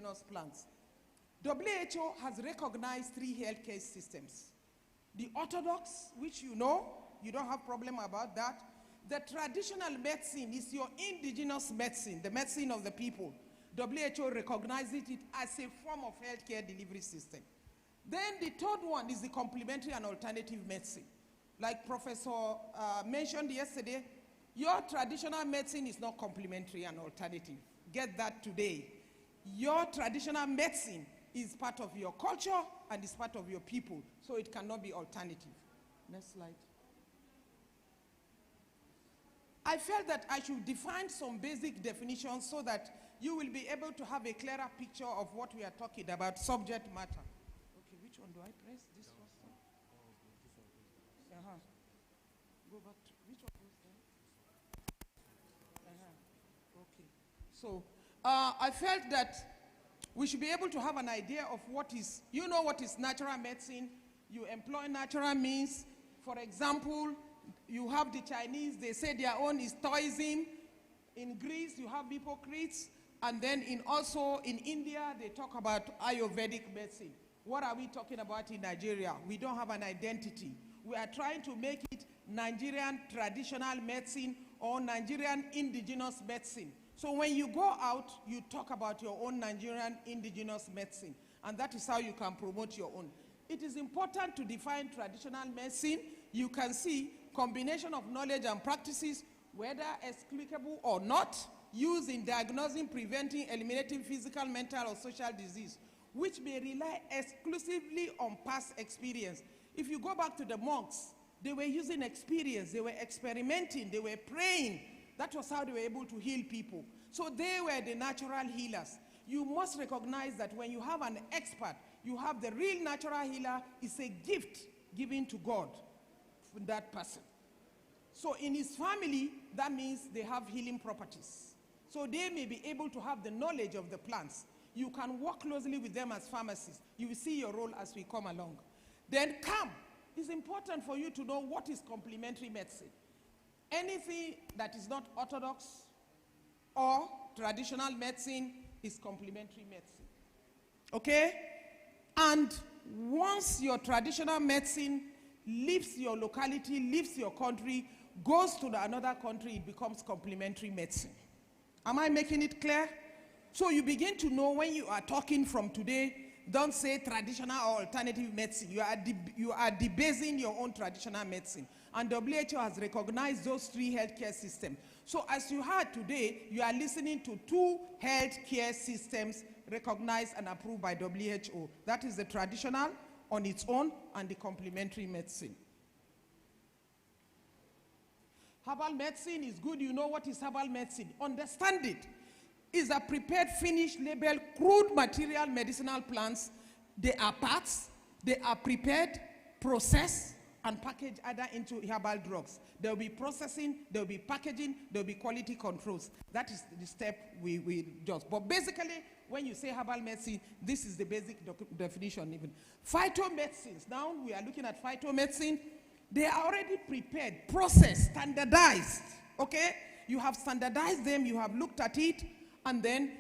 indigenous plants. WHO has recognized 3 healthcare systems. The orthodox, which you know, you don't have problem about that. The traditional medicine is your indigenous medicine, the medicine of the people. WHO recognizes it as a form of healthcare delivery system. Then the third one is the complementary and alternative medicine. Like Professor mentioned yesterday, your traditional medicine is not complementary and alternative. Get that today. Your traditional medicine is part of your culture and is part of your people, so it cannot be alternative. Next slide. I felt that I should define some basic definitions so that you will be able to have a clearer picture of what we are talking about, subject matter. Okay, which one do I press? This first one? Go back to, which one goes there? Okay. So, I felt that we should be able to have an idea of what is, you know what is natural medicine. You employ natural means. For example, you have the Chinese, they say their own is Taoism. In Greece, you have hypocrites. And then also in India, they talk about Ayurvedic medicine. What are we talking about in Nigeria? We don't have an identity. We are trying to make it Nigerian traditional medicine or Nigerian indigenous medicine. So when you go out, you talk about your own Nigerian indigenous medicine. And that is how you can promote your own. It is important to define traditional medicine. You can see combination of knowledge and practices, whether explicable or not, used in diagnosing, preventing, eliminating physical, mental, or social disease, which may rely exclusively on past experience. If you go back to the monks, they were using experience, they were experimenting, they were praying. That was how they were able to heal people. So they were the natural healers. You must recognize that when you have an expert, you have the real natural healer, it's a gift given to God for that person. So in his family, that means they have healing properties. So they may be able to have the knowledge of the plants. You can work closely with them as pharmacists. You will see your role as we come along. Then come. It's important for you to know what is complementary medicine. Anything that is not orthodox or traditional medicine is complementary medicine. Okay? And once your traditional medicine leaves your locality, leaves your country, goes to another country, it becomes complementary medicine. Am I making it clear? So you begin to know when you are talking from today, don't say traditional or alternative medicine. You are debasing your own traditional medicine. And WHO has recognized those 3 healthcare systems. So as you heard today, you are listening to 2 healthcare systems recognized and approved by WHO. That is the traditional on its own and the complementary medicine. Herbal medicine is good. You know what is herbal medicine. Understand it. Is a prepared, finished, labeled, crude material medicinal plants. They are parts. They are prepared, processed, and packaged either into herbal drugs. There will be processing, there will be packaging, there will be quality controls. That is the step we just. But basically, when you say herbal medicine, this is the basic definition even. Phytomedicines. Now we are looking at phytomedicine. They are already prepared, processed, standardized. Okay? You have standardized them, you have looked at it, and then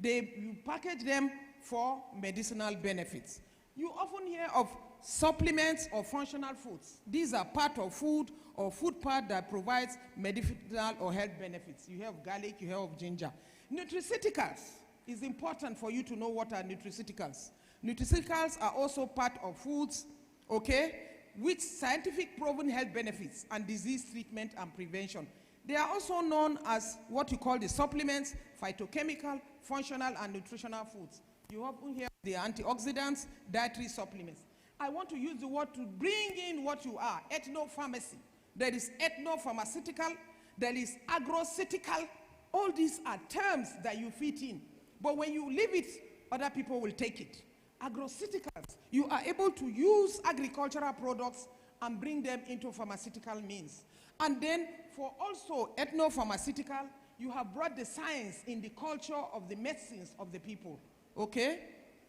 you package them for medicinal benefits. You often hear of supplements or functional foods. These are part of food or food part that provides medicinal or health benefits. You have garlic, you have ginger. Nutraceuticals is important for you to know what are nutraceuticals. Nutraceuticals are also part of foods, okay, with scientific proven health benefits and disease treatment and prevention. They are also known as what you call the supplements, phytochemical, functional, and nutritional foods. You often hear the antioxidants, dietary supplements. I want to use the word to bring in what you are, ethnopharmacy. There is ethnopharmaceutical, there is agroceutical. All these are terms that you fit in. But when you leave it, other people will take it. Agroceuticals, you are able to use agricultural products and bring them into pharmaceutical means. And then for also ethnopharmaceutical, you have brought the science in the culture of the medicines of the people. Okay?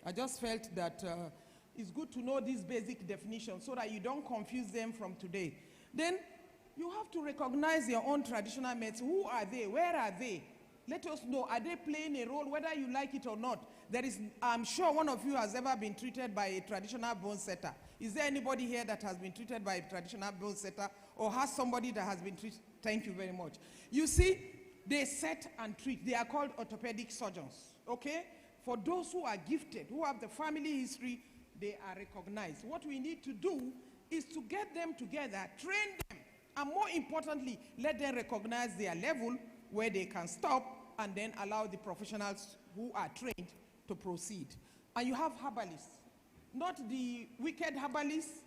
I just felt that it's good to know these basic definitions so that you don't confuse them from today. Then you have to recognize your own traditional medicine. Who are they? Where are they? Let us know. Are they playing a role, whether you like it or not? I'm sure one of you has ever been treated by a traditional bone setter. Is there anybody here that has been treated by a traditional bone setter or has somebody that has been treated? Thank you very much. You see, they set and treat. They are called orthopedic surgeons, okay? For those who are gifted, who have the family history, they are recognized. What we need to do is to get them together, train them, and more importantly, let them recognize their level where they can stop and then allow the professionals who are trained to proceed. And you have herbalists, not the wicked herbalists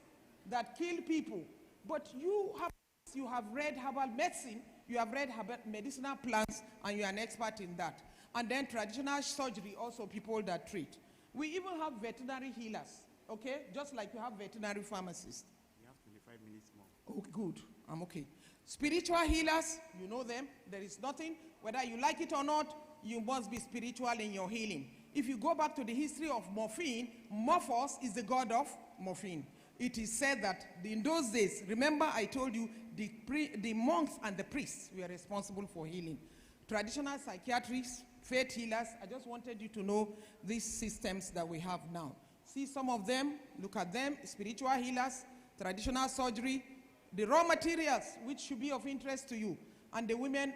that kill people, but you have read herbal medicine, you have read medicinal plants, and you are an expert in that. And then traditional surgery, also people that treat. We even have veterinary healers, okay? Just like you have veterinary pharmacists. You have 25 minutes more. Oh, good. I'm okay. Spiritual healers, you know them. There is nothing, whether you like it or not, you must be spiritual in your healing. If you go back to the history of morphine, Morphos is the god of morphine. It is said that in those days, remember I told you, the monks and the priests were responsible for healing. Traditional psychiatrists, faith healers, I just wanted you to know these systems that we have now. See some of them, look at them, spiritual healers, traditional surgery, the raw materials, which should be of interest to you, and the women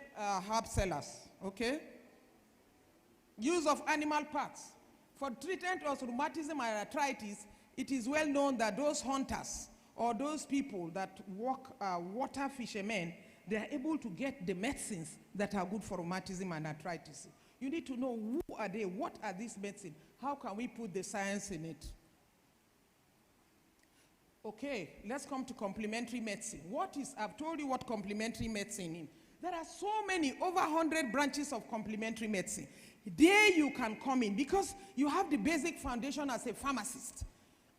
herb sellers, okay? Use of animal parts. For treatment of rheumatism and arthritis, it is well known that those hunters or those people that work water fishermen, they are able to get the medicines that are good for rheumatism and arthritis. You need to know who are they, what are these medicines, how can we put the science in it? Okay, let's come to complementary medicine. I've told you what complementary medicine is. There are so many, over 100 branches of complementary medicine. There you can come in because you have the basic foundation as a pharmacist.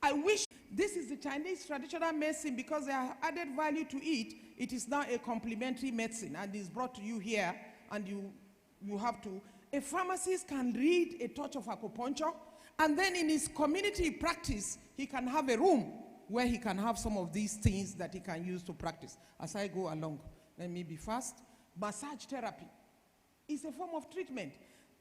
I wish this is the Chinese traditional medicine because they have added value to it. It is now a complementary medicine and is brought to you here and you have to. A pharmacist can read a touch of acupuncture and then in his community practice, he can have a room where he can have some of these things that he can use to practice. As I go along, let me be fast. Massage therapy is a form of treatment.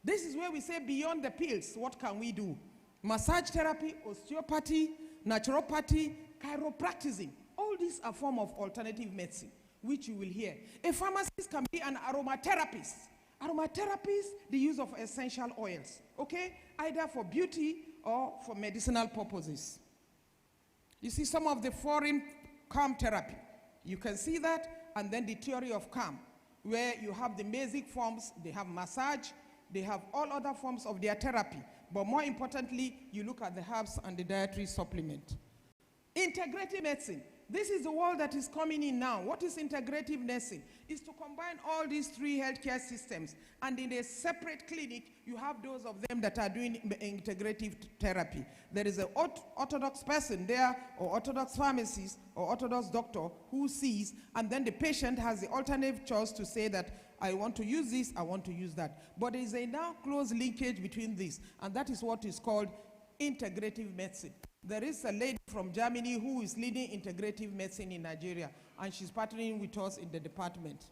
This is where we say beyond the pills, what can we do? Massage therapy, osteopathy, naturopathy, chiropractic. All these are forms of alternative medicine, which you will hear. A pharmacist can be an aromatherapist. Aromatherapist, the use of essential oils, okay? Either for beauty or for medicinal purposes. You see some of the foreign calm therapy. You can see that, and then the theory of calm, where you have the basic forms, they have massage, they have all other forms of their therapy. But more importantly, you look at the herbs and the dietary supplement. Integrative medicine. This is the world that is coming in now. What is integrative medicine? It's to combine all these three healthcare systems. And in a separate clinic, you have those of them that are doing integrative therapy. There is an orthodox person there, or orthodox pharmacist, or orthodox doctor who sees, and then the patient has the alternative choice to say that, I want to use this, I want to use that. But there is a now close linkage between this, and that is what is called integrative medicine. There is a lady from Germany who is leading integrative medicine in Nigeria, and she's partnering with us in the department.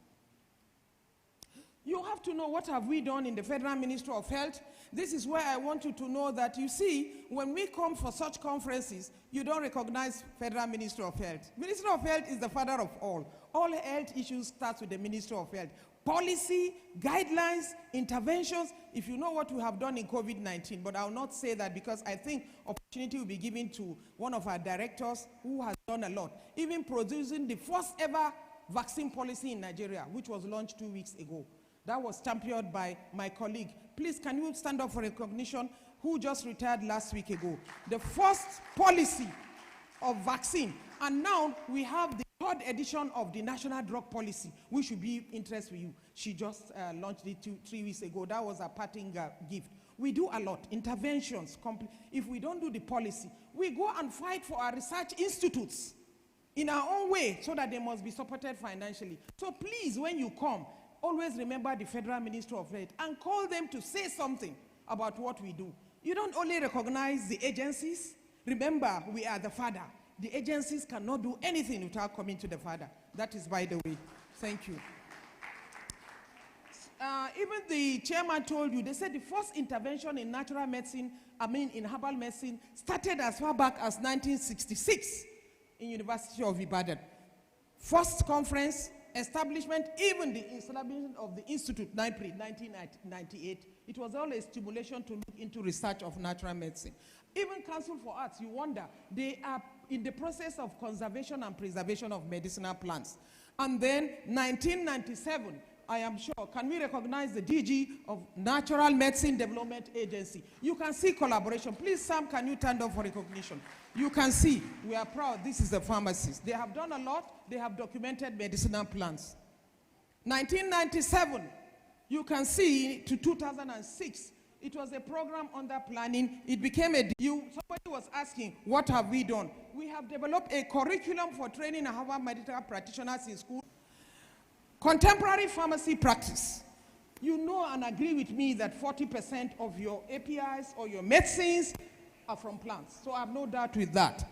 You have to know what have we done in the Federal Ministry of Health. This is where I want you to know that, you see, when we come for such conferences, you don't recognize Federal Ministry of Health. Ministry of Health is the father of all. All health issues start with the Ministry of Health. Policy, guidelines, interventions, if you know what we have done in COVID-19, but I will not say that because I think opportunity will be given to one of our directors who has done a lot, even producing the first ever vaccine policy in Nigeria, which was launched 2 weeks ago. That was championed by my colleague. Please, can you stand up for recognition, who just retired last week ago? The first policy of vaccine. And now we have the third edition of the National Drug Policy, which should be interest for you. She just launched it 3 weeks ago. That was a parting gift. We do a lot, interventions. If we don't do the policy, we go and fight for our research institutes in our own way so that they must be supported financially. So please, when you come, always remember the Federal Ministry of Health and call them to say something about what we do. You don't only recognize the agencies. Remember, we are the father. The agencies cannot do anything without coming to the father. That is by the way. Thank you. even the chairman told you, they said the first intervention in natural medicine, in herbal medicine, started as far back as 1966 in University of Ibadan. First conference, establishment, even the establishment of the Institute, 1998, it was all a stimulation to look into research of natural medicine. Even Council for Arts, you wonder, they are in the process of conservation and preservation of medicinal plants. And then 1997, I am sure, can we recognize the DG of Natural Medicine Development Agency? You can see collaboration. Please, Sam, can you turn up for recognition? You can see, we are proud, this is the pharmacist. They have done a lot, they have documented medicinal plants. 1997, you can see to 2006, it was a program under planning. It became somebody was asking, what have we done? We have developed a curriculum for training herbal medical practitioners in school. Contemporary pharmacy practice. You know and agree with me that 40% of your APIs or your medicines are from plants. So I have no doubt with that.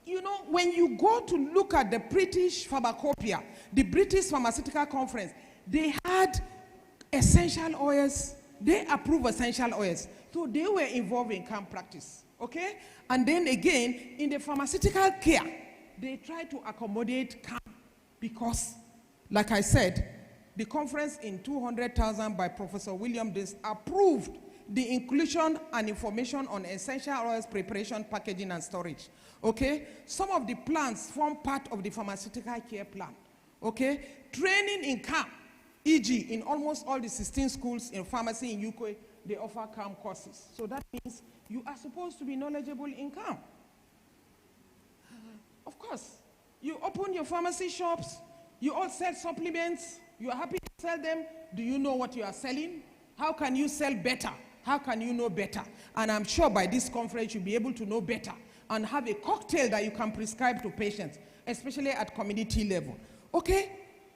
You know, when you go to look at the British Pharmacopoeia, the British Pharmaceutical Conference, they had essential oils. They approved essential oils. So they were involved in camp practice. Okay? And then again, in the pharmaceutical care, they try to accommodate camp because, like I said, the conference in 200,000 by Professor William Dis approved the inclusion and information on essential oils preparation, packaging, and storage. Okay? Some of the plants form part of the pharmaceutical care plan. Okay? Training in camp, e.g., in almost all the 16 schools in pharmacy in UK, they offer CAM courses. So that means you are supposed to be knowledgeable in CAM. Of course, you open your pharmacy shops, you all sell supplements, you are happy to sell them. Do you know what you are selling? How can you sell better? How can you know better? And I'm sure by this conference you'll be able to know better and have a cocktail that you can prescribe to patients, especially at community level. Okay?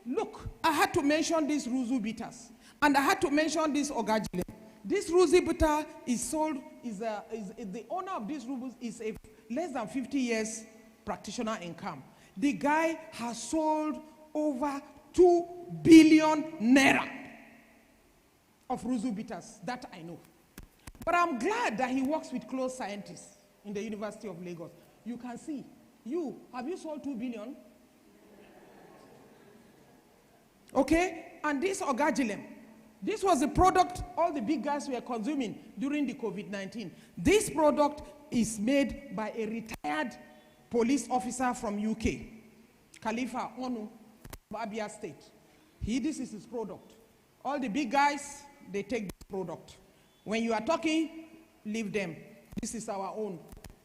Look, I had to mention these Ruzu bitters, and I had to mention this Ogagile. This Ruzu bitter is sold, the owner of this Ruzu is a less than 50 years practitioner in CAM. The guy has sold over 2 billion naira of Ruzu bitters, that I know. But I'm glad that he works with close scientists in the University of Lagos. You can see, have you sold 2 billion? Okay, and this Ogagilem, this was the product all the big guys were consuming during the COVID-19. This product is made by a retired police officer from UK, Khalifa Onu, Abia State. This is his product. All the big guys, they take this product. When you are talking, leave them. This is our own.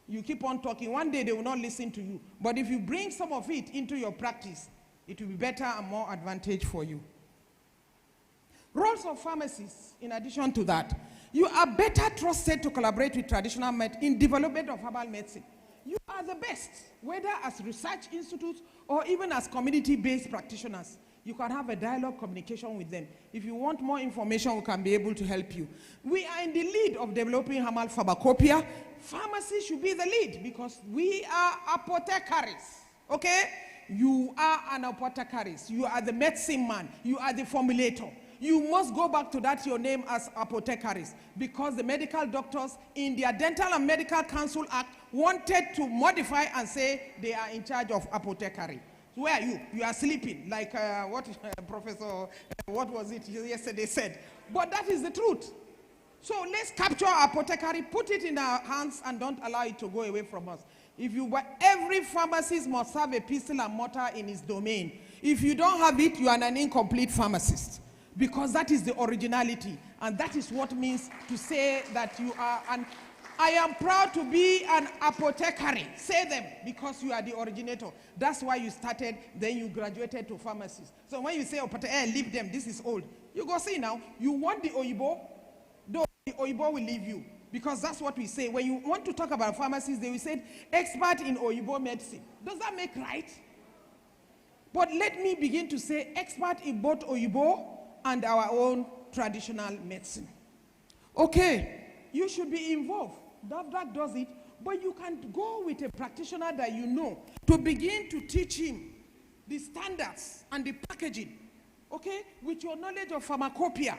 You keep on talking. One day they will not listen to you. But if you bring some of it into your practice, it will be better and more advantage for you. Roles of pharmacists, in addition to that, you are better trusted to collaborate with traditional medicine in development of herbal medicine. You are the best, whether as research institutes or even as community-based practitioners. You can have a dialogue communication with them. If you want more information, we can be able to help you. We are in the lead of developing herbal pharmacopoeia. Pharmacy should be the lead because we are apothecaries, okay? You are an apothecarist. You are the medicine man. You are the formulator. You must go back to that your name as apothecarist because the medical doctors in their Dental and Medical Council Act wanted to modify and say they are in charge of apothecary. So where are you? You are sleeping like Professor, what was it yesterday said. But that is the truth. So let's capture apothecary, put it in our hands and don't allow it to go away from us. Every pharmacist must have a pistol and mortar in his domain. If you don't have it, you are an incomplete pharmacist. Because that is the originality. And that is what means to say that you are an... I am proud to be an apothecary. Say them because you are the originator. That's why you started, then you graduated to pharmacist. So when you say apothecary, leave them, this is old. You go see now, you want the Oyibo, the Oyibo will leave you. Because that's what we say. When you want to talk about pharmacists, they will say, expert in Oyibo medicine. Does that make right? But let me begin to say, expert in both Oyibo and our own traditional medicine. Okay, you should be involved. That does it. But you can go with a practitioner that you know to begin to teach him the standards and the packaging okay, with your knowledge of pharmacopoeia,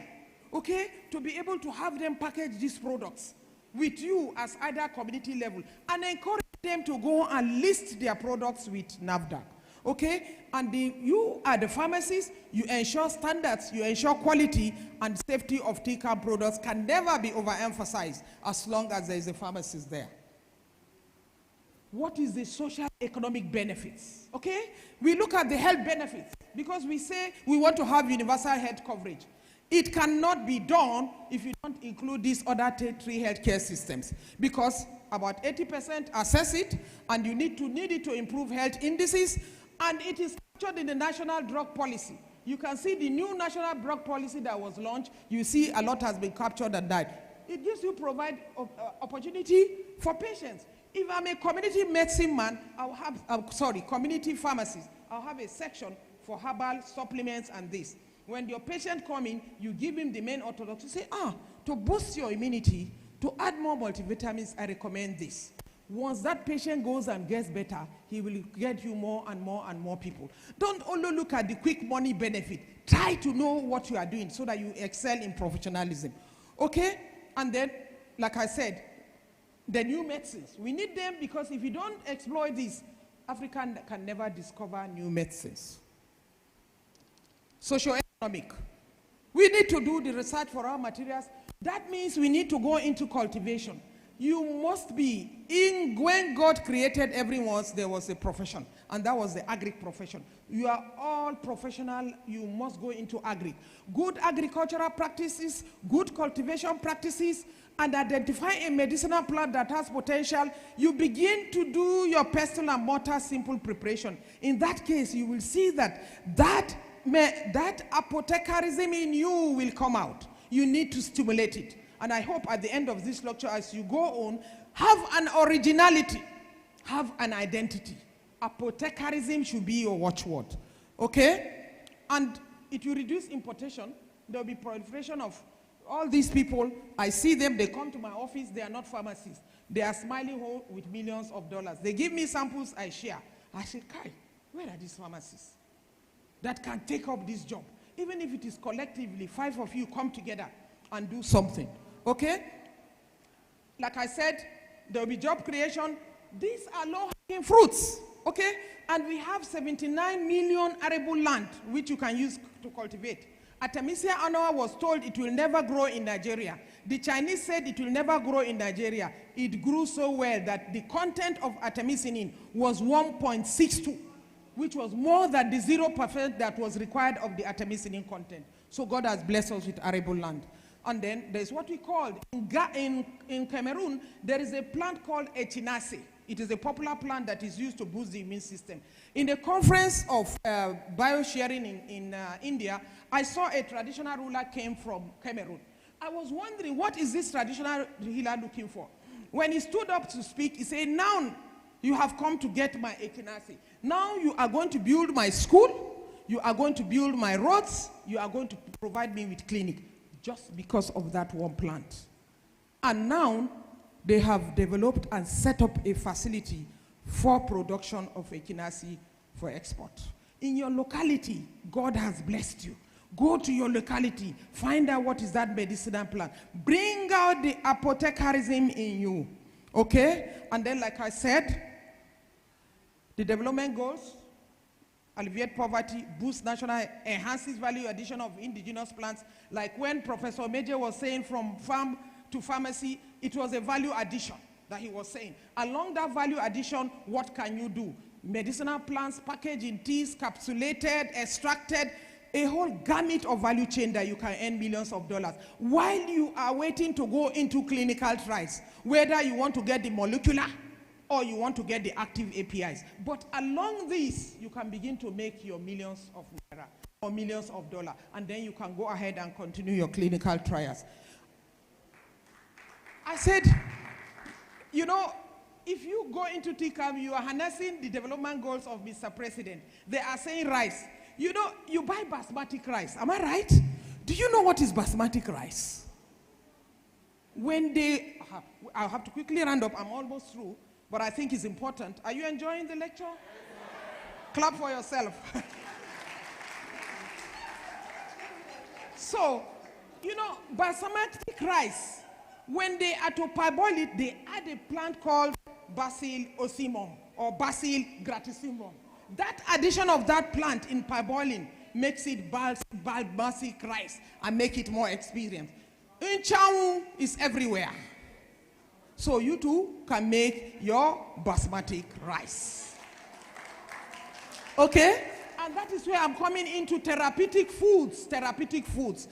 okay, to be able to have them package these products with you as either community level and encourage them to go and list their products with NAFDAC, okay? And you are the pharmacists, you ensure standards, you ensure quality and safety of TCAM products can never be overemphasized as long as there is a pharmacist there. What is the social economic benefits, okay? We look at the health benefits because we say we want to have universal health coverage. It cannot be done if you don't include these other three healthcare systems because about 80% assess it and you need it to improve health indices and it is captured in the national drug policy. You can see the new national drug policy that was launched. You see a lot has been captured and that. It gives you provide opportunity for patients. If I'm a community medicine man, I'll have, community pharmacist, I'll have a section for herbal supplements and this. When your patient comes in, you give him the main orthodox. You say, to boost your immunity, to add more multivitamins, I recommend this. Once that patient goes and gets better, he will get you more and more and more people. Don't only look at the quick money benefit. Try to know what you are doing so that you excel in professionalism. Okay? And then, like I said, the new medicines. We need them because if you don't exploit this, Africa can never discover new medicines. Socio-economic. We need to do the research for our materials. That means we need to go into cultivation. You must be when God created everyone, there was a profession, and that was the agric profession. You are all professional, you must go into agric. Good agricultural practices, good cultivation practices, and identify a medicinal plant that has potential. You begin to do your pestle and mortar simple preparation. In that case, you will see that apothecarism in you will come out. You need to stimulate it. And I hope at the end of this lecture, as you go on, have an originality, have an identity. Apothecarism should be your watchword, okay? And it will reduce importation. There will be proliferation of all these people. I see them, they come to my office, they are not pharmacists. They are smiling home with millions of dollars. They give me samples, I share. I say, Kai, where are these pharmacists that can take up this job? Even if it is collectively, 5 of you come together and do something. Okay? Like I said, there will be job creation. These are low-hanging fruits. Okay? And we have 79 million arable land which you can use to cultivate. Artemisia annua was told it will never grow in Nigeria. The Chinese said it will never grow in Nigeria. It grew so well that the content of artemisinin was 1.62, which was more than the 0% that was required of the artemisinin content. So God has blessed us with arable land. And then there's what we call, in Cameroon, there is a plant called echinacea. It is a popular plant that is used to boost the immune system. In the conference of biosharing in India, I saw a traditional ruler came from Cameroon. I was wondering, what is this traditional healer looking for? When he stood up to speak, he said, now you have come to get my echinacea. Now you are going to build my school, you are going to build my roads, you are going to provide me with clinic. Just because of that one plant. And now they have developed and set up a facility for production of echinacea for export. In your locality, God has blessed you. Go to your locality, find out what is that medicinal plant. Bring out the apothecarism in you. Okay? And then, like I said, the development goals: alleviate poverty, boost national, enhances value addition of indigenous plants. Like when Professor Major was saying from farm to pharmacy, it was a value addition that he was saying. Along that value addition, what can you do? Medicinal plants, packaged in teas, capsulated, extracted, a whole gamut of value chain that you can earn millions of dollars. While you are waiting to go into clinical trials, whether you want to get the molecular or you want to get the active APIs. But along this, you can begin to make your millions of naira or millions of dollars, and then you can go ahead and continue your clinical trials. I said, you know, if you go into TCAM, you are harnessing the development goals of Mr. President. They are saying rice. You know, you buy basmati rice. Am I right? Do you know what is basmati rice? When they, I'll have to quickly round up. I'm almost through. But I think it's important. Are you enjoying the lecture? Clap for yourself. So, you know, basmati rice, when they are to parboil it, they add a plant called Basil ocimum or Basil gratissimum. That addition of that plant in parboiling makes it basic rice and make it more experienced. Inchawu is everywhere. So you too can make your basmati rice. Okay? And that is where I'm coming into therapeutic foods. Therapeutic foods.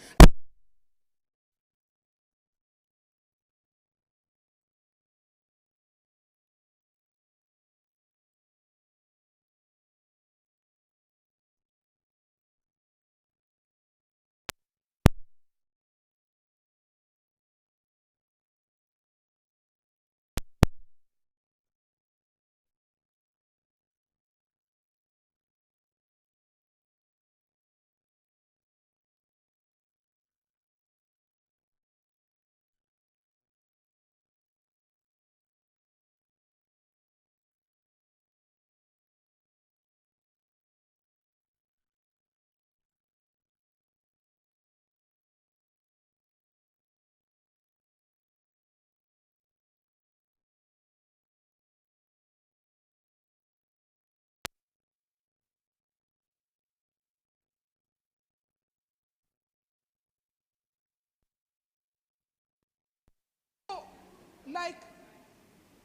Like,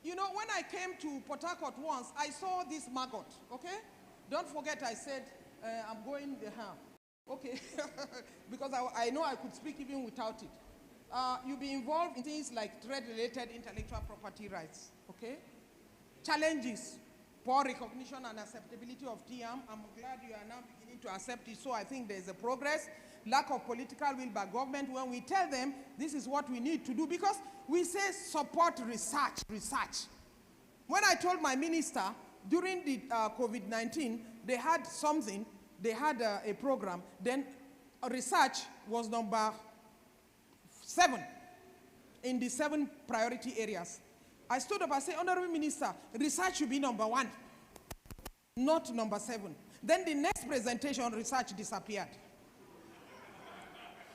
you know, when I came to Port Harcourt once, I saw this maggot, okay? Don't forget I said I'm going the ham, okay? Because I know I could speak even without it. You'll be involved in things like trade-related intellectual property rights, okay? Challenges, poor recognition and acceptability of TM. I'm glad you are now beginning to accept it, so I think there's a progress. Lack of political will by government when we tell them this is what we need to do, because we say support research. When I told my minister during the COVID-19, they had something, they had a program, then research was number 7 in the 7 priority areas. I stood up and said, Honorable Minister, research should be number 1, not number 7. Then the next presentation, research disappeared.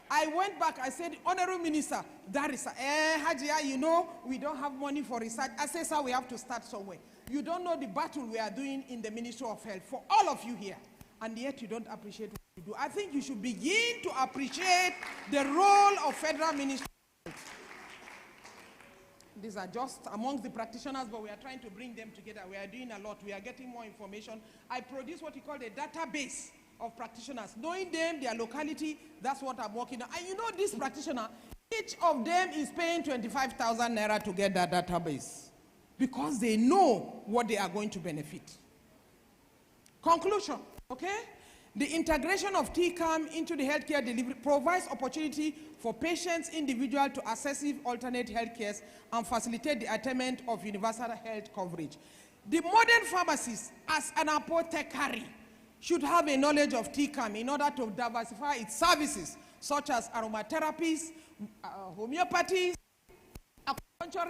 I went back, I said, Honorable Minister, that is, Hajia, you know, we don't have money for research. I said, sir, we have to start somewhere. You don't know the battle we are doing in the Ministry of Health for all of you here, and yet you don't appreciate what you do. I think you should begin to appreciate the role of Federal Ministry of Health. These are just amongst the practitioners, but we are trying to bring them together. We are doing a lot. We are getting more information. I produce what we call a database of practitioners. Knowing them, their locality, that's what I'm working on. And you know this practitioner, each of them is paying 25,000 naira to get that database because they know what they are going to benefit. Conclusion, okay? The integration of TCAM into the healthcare delivery provides opportunity for patients, individuals to access alternate healthcare and facilitate the attainment of universal health coverage. The modern pharmacist, as an apothecary, should have a knowledge of TCAM in order to diversify its services, such as aromatherapies, homeopathy, acupuncture,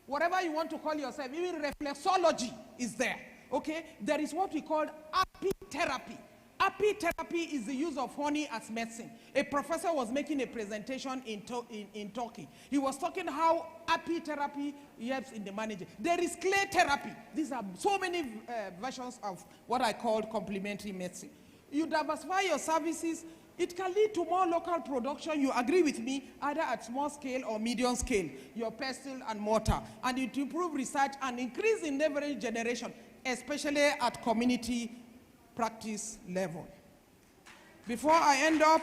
whatever you want to call yourself, even reflexology is there, okay? There is what we call apitherapy. Apitherapy is the use of honey as medicine. A professor was making a presentation in Turkey. He was talking how apitherapy helps in the management. There is clay therapy. These are so many versions of what I call complementary medicine. You diversify your services, it can lead to more local production. You agree with me, either at small scale or medium scale, your pestle and mortar. And it improve research and increase in leverage generation, especially at community practice level. Before I end up,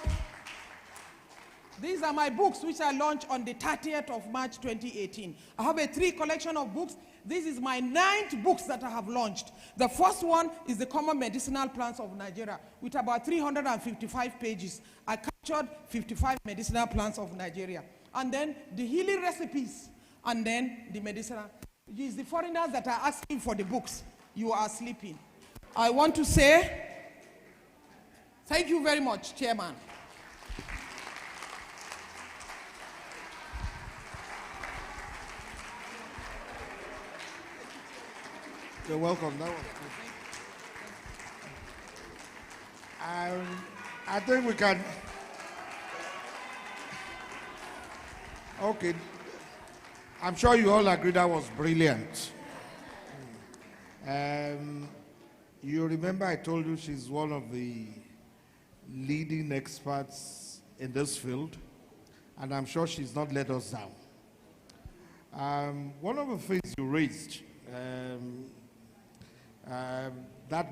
these are my books which I launched on the 30th of March 2018. I have a 3 collection of books. This is my 9th books that I have launched. The first one is the Common Medicinal Plants of Nigeria with about 355 pages. I captured 55 medicinal plants of Nigeria. And then the healing recipes, and then the medicinal. It is the foreigners that are asking for the books. You are sleeping. I want to say thank you very much, Chairman. You're welcome. That was good. I think we can. Okay. I'm sure you all agree that was brilliant. You remember I told you she's one of the leading experts in this field, and I'm sure she's not let us down. One of the things you raised, that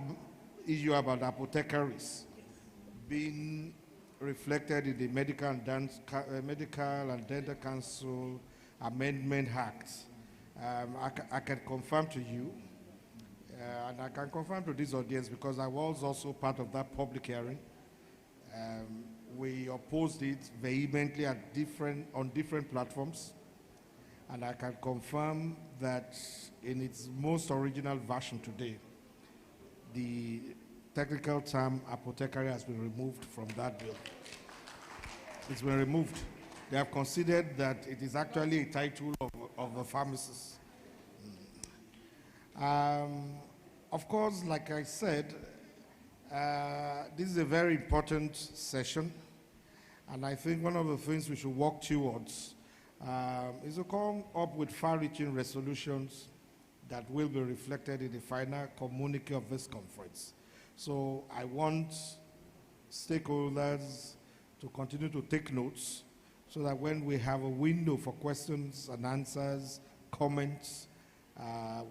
issue about apothecaries being reflected in the Medical and Dental Council Amendment Act, I can confirm to you, and I can confirm to this audience because I was also part of that public hearing. We opposed it vehemently on different platforms, and I can confirm that in its most original version today, the technical term apothecary has been removed from that bill. It's been removed. They have considered that it is actually a title of a pharmacist. Of course, like I said, this is a very important session, and I think one of the things we should work towards is to come up with far-reaching resolutions that will be reflected in the final communique of this conference. So I want stakeholders to continue to take notes so that when we have a window for questions and answers, comments,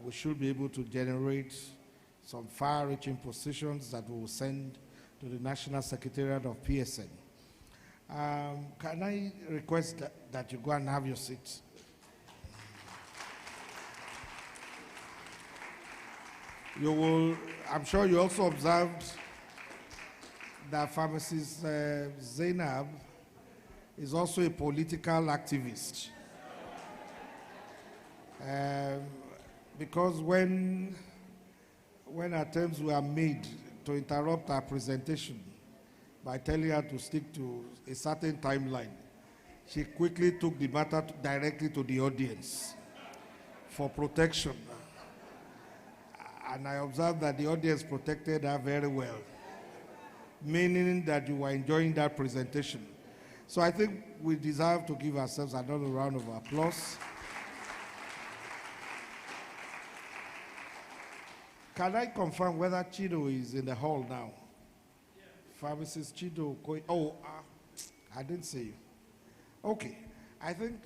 we should be able to generate some far-reaching positions that we will send to the National Secretariat of PSN. Can I request that you go and have your seat? You will, I'm sure you also observed that pharmacist ZAINAB is also a political activist. Because when attempts were made to interrupt our presentation by telling her to stick to a certain timeline, she quickly took the matter directly to the audience for protection. And I observed that the audience protected her very well, meaning that you were enjoying that presentation. So I think we deserve to give ourselves another round of applause. Can I confirm whether Chido is in the hall now? Yeah. Pharmacist Chido. I didn't see you. Okay. I think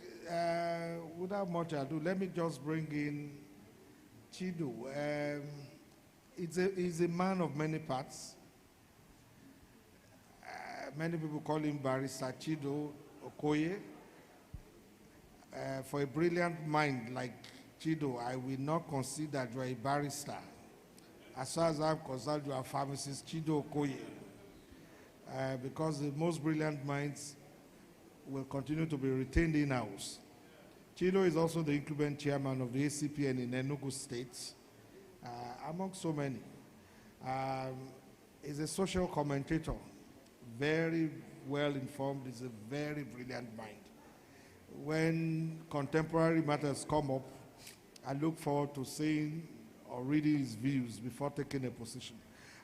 without much ado, let me just bring in Chido. He's a man of many parts. Many people call him Barrister Chido OKOYE. For a brilliant mind like Chido, I will not consider you a barrister. As far as I'm concerned, you are pharmacist Chido OKOYE. Because the most brilliant minds will continue to be retained in-house. Chido is also the incumbent chairman of the ACPN in Enugu State, among so many. He's a social commentator, very well informed, is a very brilliant mind. When contemporary matters come up, I look forward to seeing or reading his views before taking a position.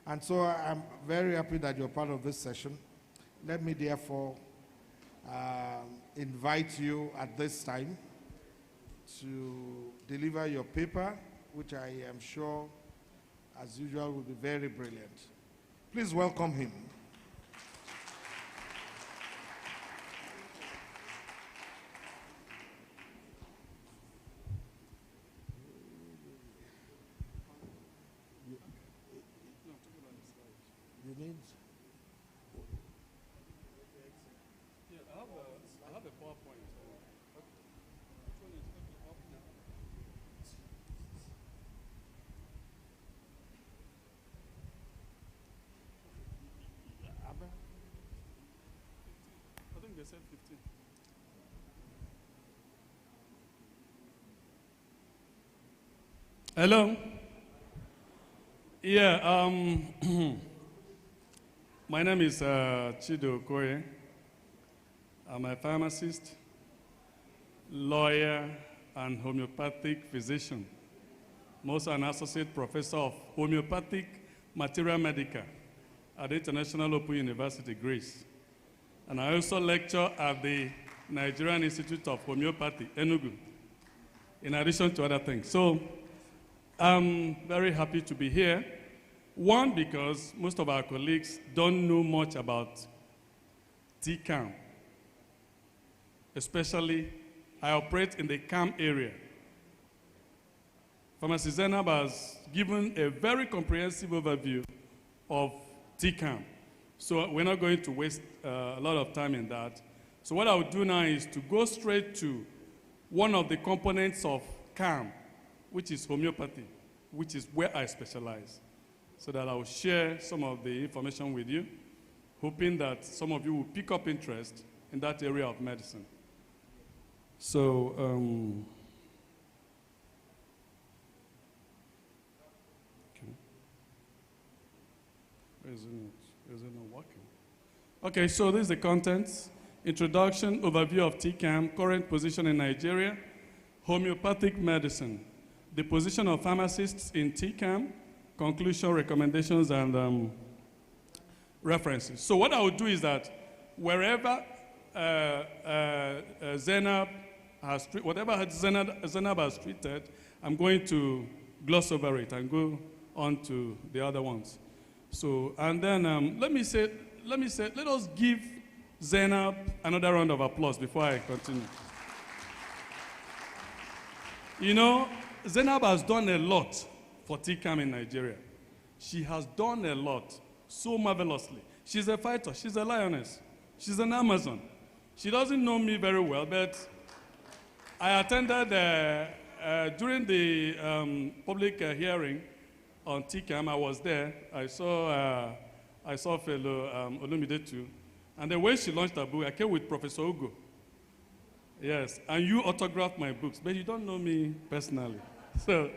And so I'm very happy that you're part of this session. Let me therefore invite you at this time to deliver your paper, which I am sure, as usual, will be very brilliant. Please welcome him. You need? Yeah, I have a PowerPoint. I think they said 15. Hello? Yeah, my name is Chido OKOYE. I'm a pharmacist, lawyer, and homeopathic physician. I'm also an associate professor of homeopathic Materiamedica at the International Open University, Greece. And I also lecture at the Nigerian Institute of Homeopathy, ENUGU, in addition to other things. So I'm very happy to be here. One, because most of our colleagues don't know much about TCAM. Especially, I operate in the CAM area. Pharmacist ZAINAB has given a very comprehensive overview of TCAM. So we're not going to waste a lot of time in that. So what I will do now is to go straight to one of the components of CAM, which is homeopathy, which is where I specialize, so that I will share some of the information with you, hoping that some of you will pick up interest in that area of medicine. So, okay. Is it not working? Okay, so this is the contents. Introduction, overview of TCAM, current position in Nigeria, homeopathic medicine, the position of pharmacists in TCAM, conclusion, recommendations, and references. So what I will do is that wherever ZAINAB has, whatever ZAINAB has treated, I'm going to gloss over it and go on to the other ones. So, and then let us give ZAINAB another round of applause before I continue. You know, ZAINAB has done a lot for TCAM in Nigeria. She has done a lot, so marvelously. She's a fighter, she's a lioness, she's an Amazon. She doesn't know me very well, but I attended during the public hearing on TCAM. I was there. I saw fellow OLUMIDE too. And then when she launched her book, I came with Professor Ugo. Yes, and you autographed my books, but you don't know me personally. So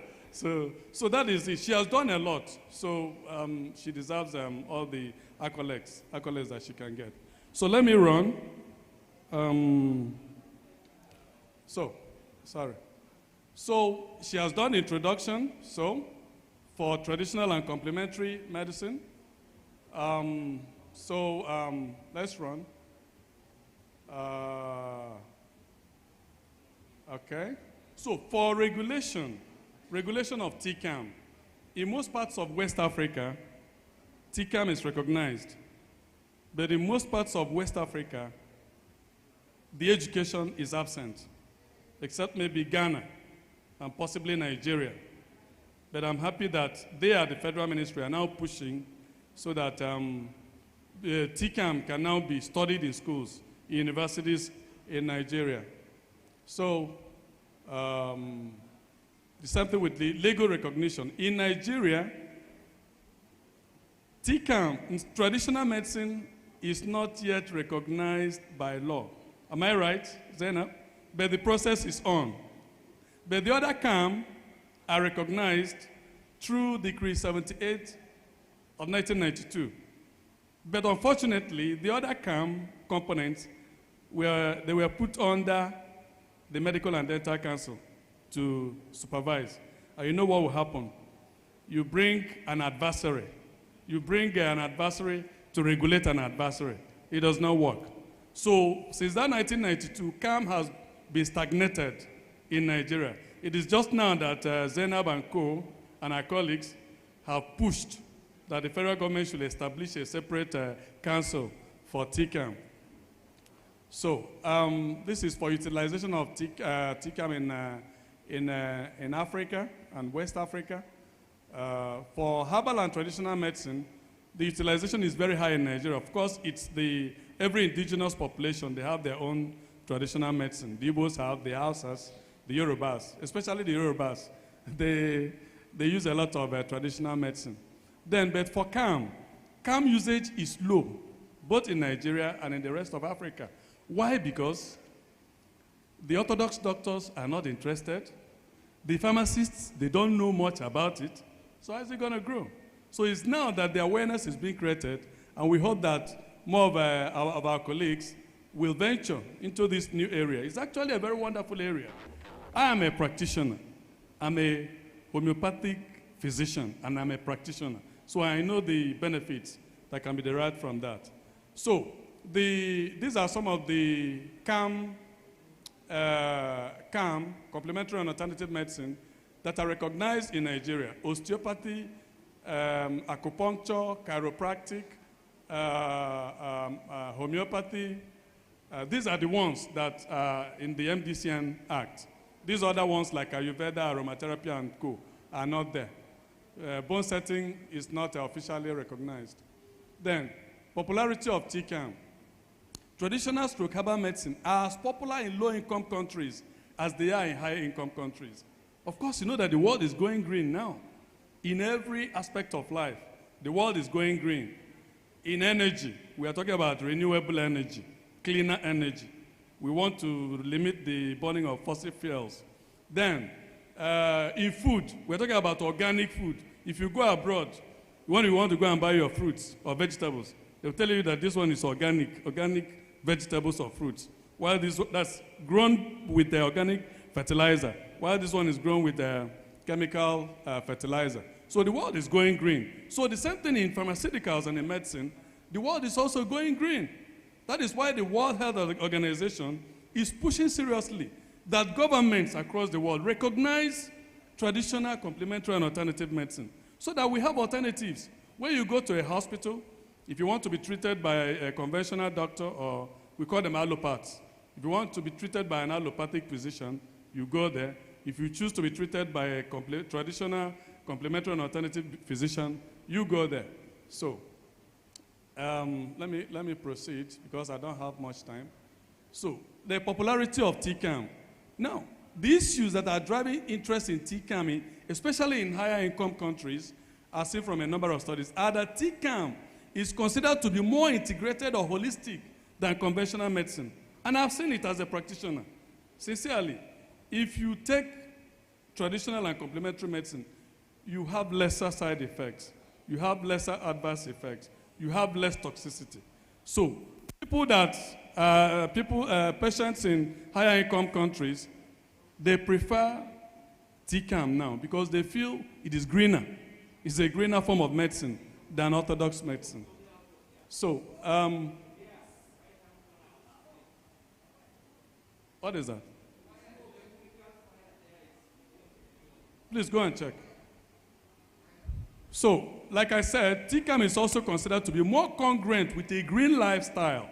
that is it. She has done a lot, so she deserves all the accolades that she can get. So let me run. So she has done introduction, so for traditional and complementary medicine. Let's run. Okay. So for regulation of TCAM, in most parts of West Africa, TCAM is recognized. But in most parts of West Africa, the education is absent, except maybe Ghana and possibly Nigeria. But I'm happy that they at the Federal Ministry are now pushing so that the TCAM can now be studied in schools, in universities in Nigeria. So, the same thing with the legal recognition. In Nigeria, TCAM, in traditional medicine, is not yet recognized by law. Am I right, ZAINAB? But the process is on. But the other CAM are recognized through Decree 78 of 1992. But unfortunately, the other CAM components were put under the Medical and Dental Council to supervise. And you know what will happen? You bring an adversary. You bring an adversary to regulate an adversary. It does not work. So since that 1992, CAM has been stagnated in Nigeria. It is just now that ZAINAB and co and our colleagues have pushed that the federal government should establish a separate council for TCAM. So this is for utilization of TCAM in Africa and West Africa. For herbal and traditional medicine, the utilization is very high in Nigeria. Of course, it's every indigenous population, they have their own traditional medicine. The Igbos have, the Hausas, the Yorubas, especially the Yorubas. They use a lot of traditional medicine. But for CAM usage is low, both in Nigeria and in the rest of Africa. Why? Because the orthodox doctors are not interested. The pharmacists, they don't know much about it. So how is it going to grow? So it's now that the awareness is being created, and we hope that more of our colleagues will venture into this new area. It's actually a very wonderful area. I am a practitioner. I'm a homeopathic physician, and I'm a practitioner. So I know the benefits that can be derived from that. So these are some of the CAM CAM, Complementary and Alternative Medicine, that are recognized in Nigeria: osteopathy, acupuncture, chiropractic, homeopathy. These are the ones that are in the MDCN Act. These other ones like Ayurveda, aromatherapy, and co. are not there. Bone setting is not officially recognized. Then, popularity of TCAM. Traditional stroke herbal medicine are as popular in low-income countries as they are in high-income countries. Of course, you know that the world is going green now. In every aspect of life, the world is going green. In energy, we are talking about renewable energy, cleaner energy. We want to limit the burning of fossil fuels. Then, in food, we're talking about organic food. If you go abroad, when you want to go and buy your fruits or vegetables, they'll tell you that this one is organic vegetables or fruits, while that's grown with the organic fertilizer, while this one is grown with the chemical fertilizer. So the world is going green. So the same thing in pharmaceuticals and in medicine, the world is also going green. That is why the World Health Organization is pushing seriously that governments across the world recognize traditional, complementary, and alternative medicine so that we have alternatives. When you go to a hospital, if you want to be treated by a conventional doctor, or we call them allopaths, if you want to be treated by an allopathic physician, you go there. If you choose to be treated by a traditional, complementary, and alternative physician, you go there. So let me proceed because I don't have much time. So the popularity of TCAM. Now, the issues that are driving interest in TCAM, especially in higher income countries, as seen from a number of studies, are that TCAM is considered to be more integrated or holistic than conventional medicine. And I've seen it as a practitioner. Sincerely, if you take traditional and complementary medicine, you have lesser side effects, you have lesser adverse effects, you have less toxicity. So patients in higher income countries, they prefer TCAM now because they feel it is greener. It's a greener form of medicine than orthodox medicine. So, what is that? Please go and check. So, like I said, TCAM is also considered to be more congruent with a green lifestyle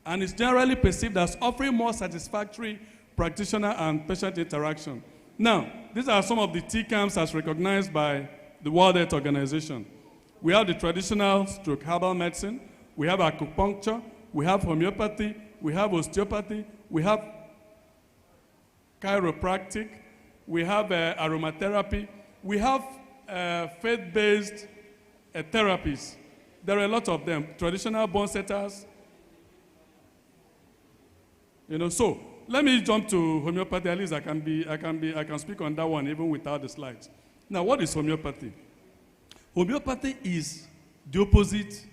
and is generally perceived as offering more satisfactory practitioner and patient interaction. Now, these are some of the TCAMs as recognized by the World Health Organization. We have the traditional stroke herbal medicine, we have acupuncture, we have homeopathy, we have osteopathy, we have chiropractic, we have aromatherapy, we have faith-based therapies. There are a lot of them. Traditional bone setters. So let me jump to homeopathy. At least I can speak on that one even without the slides. Now, what is homeopathy? Homeopathy is the opposite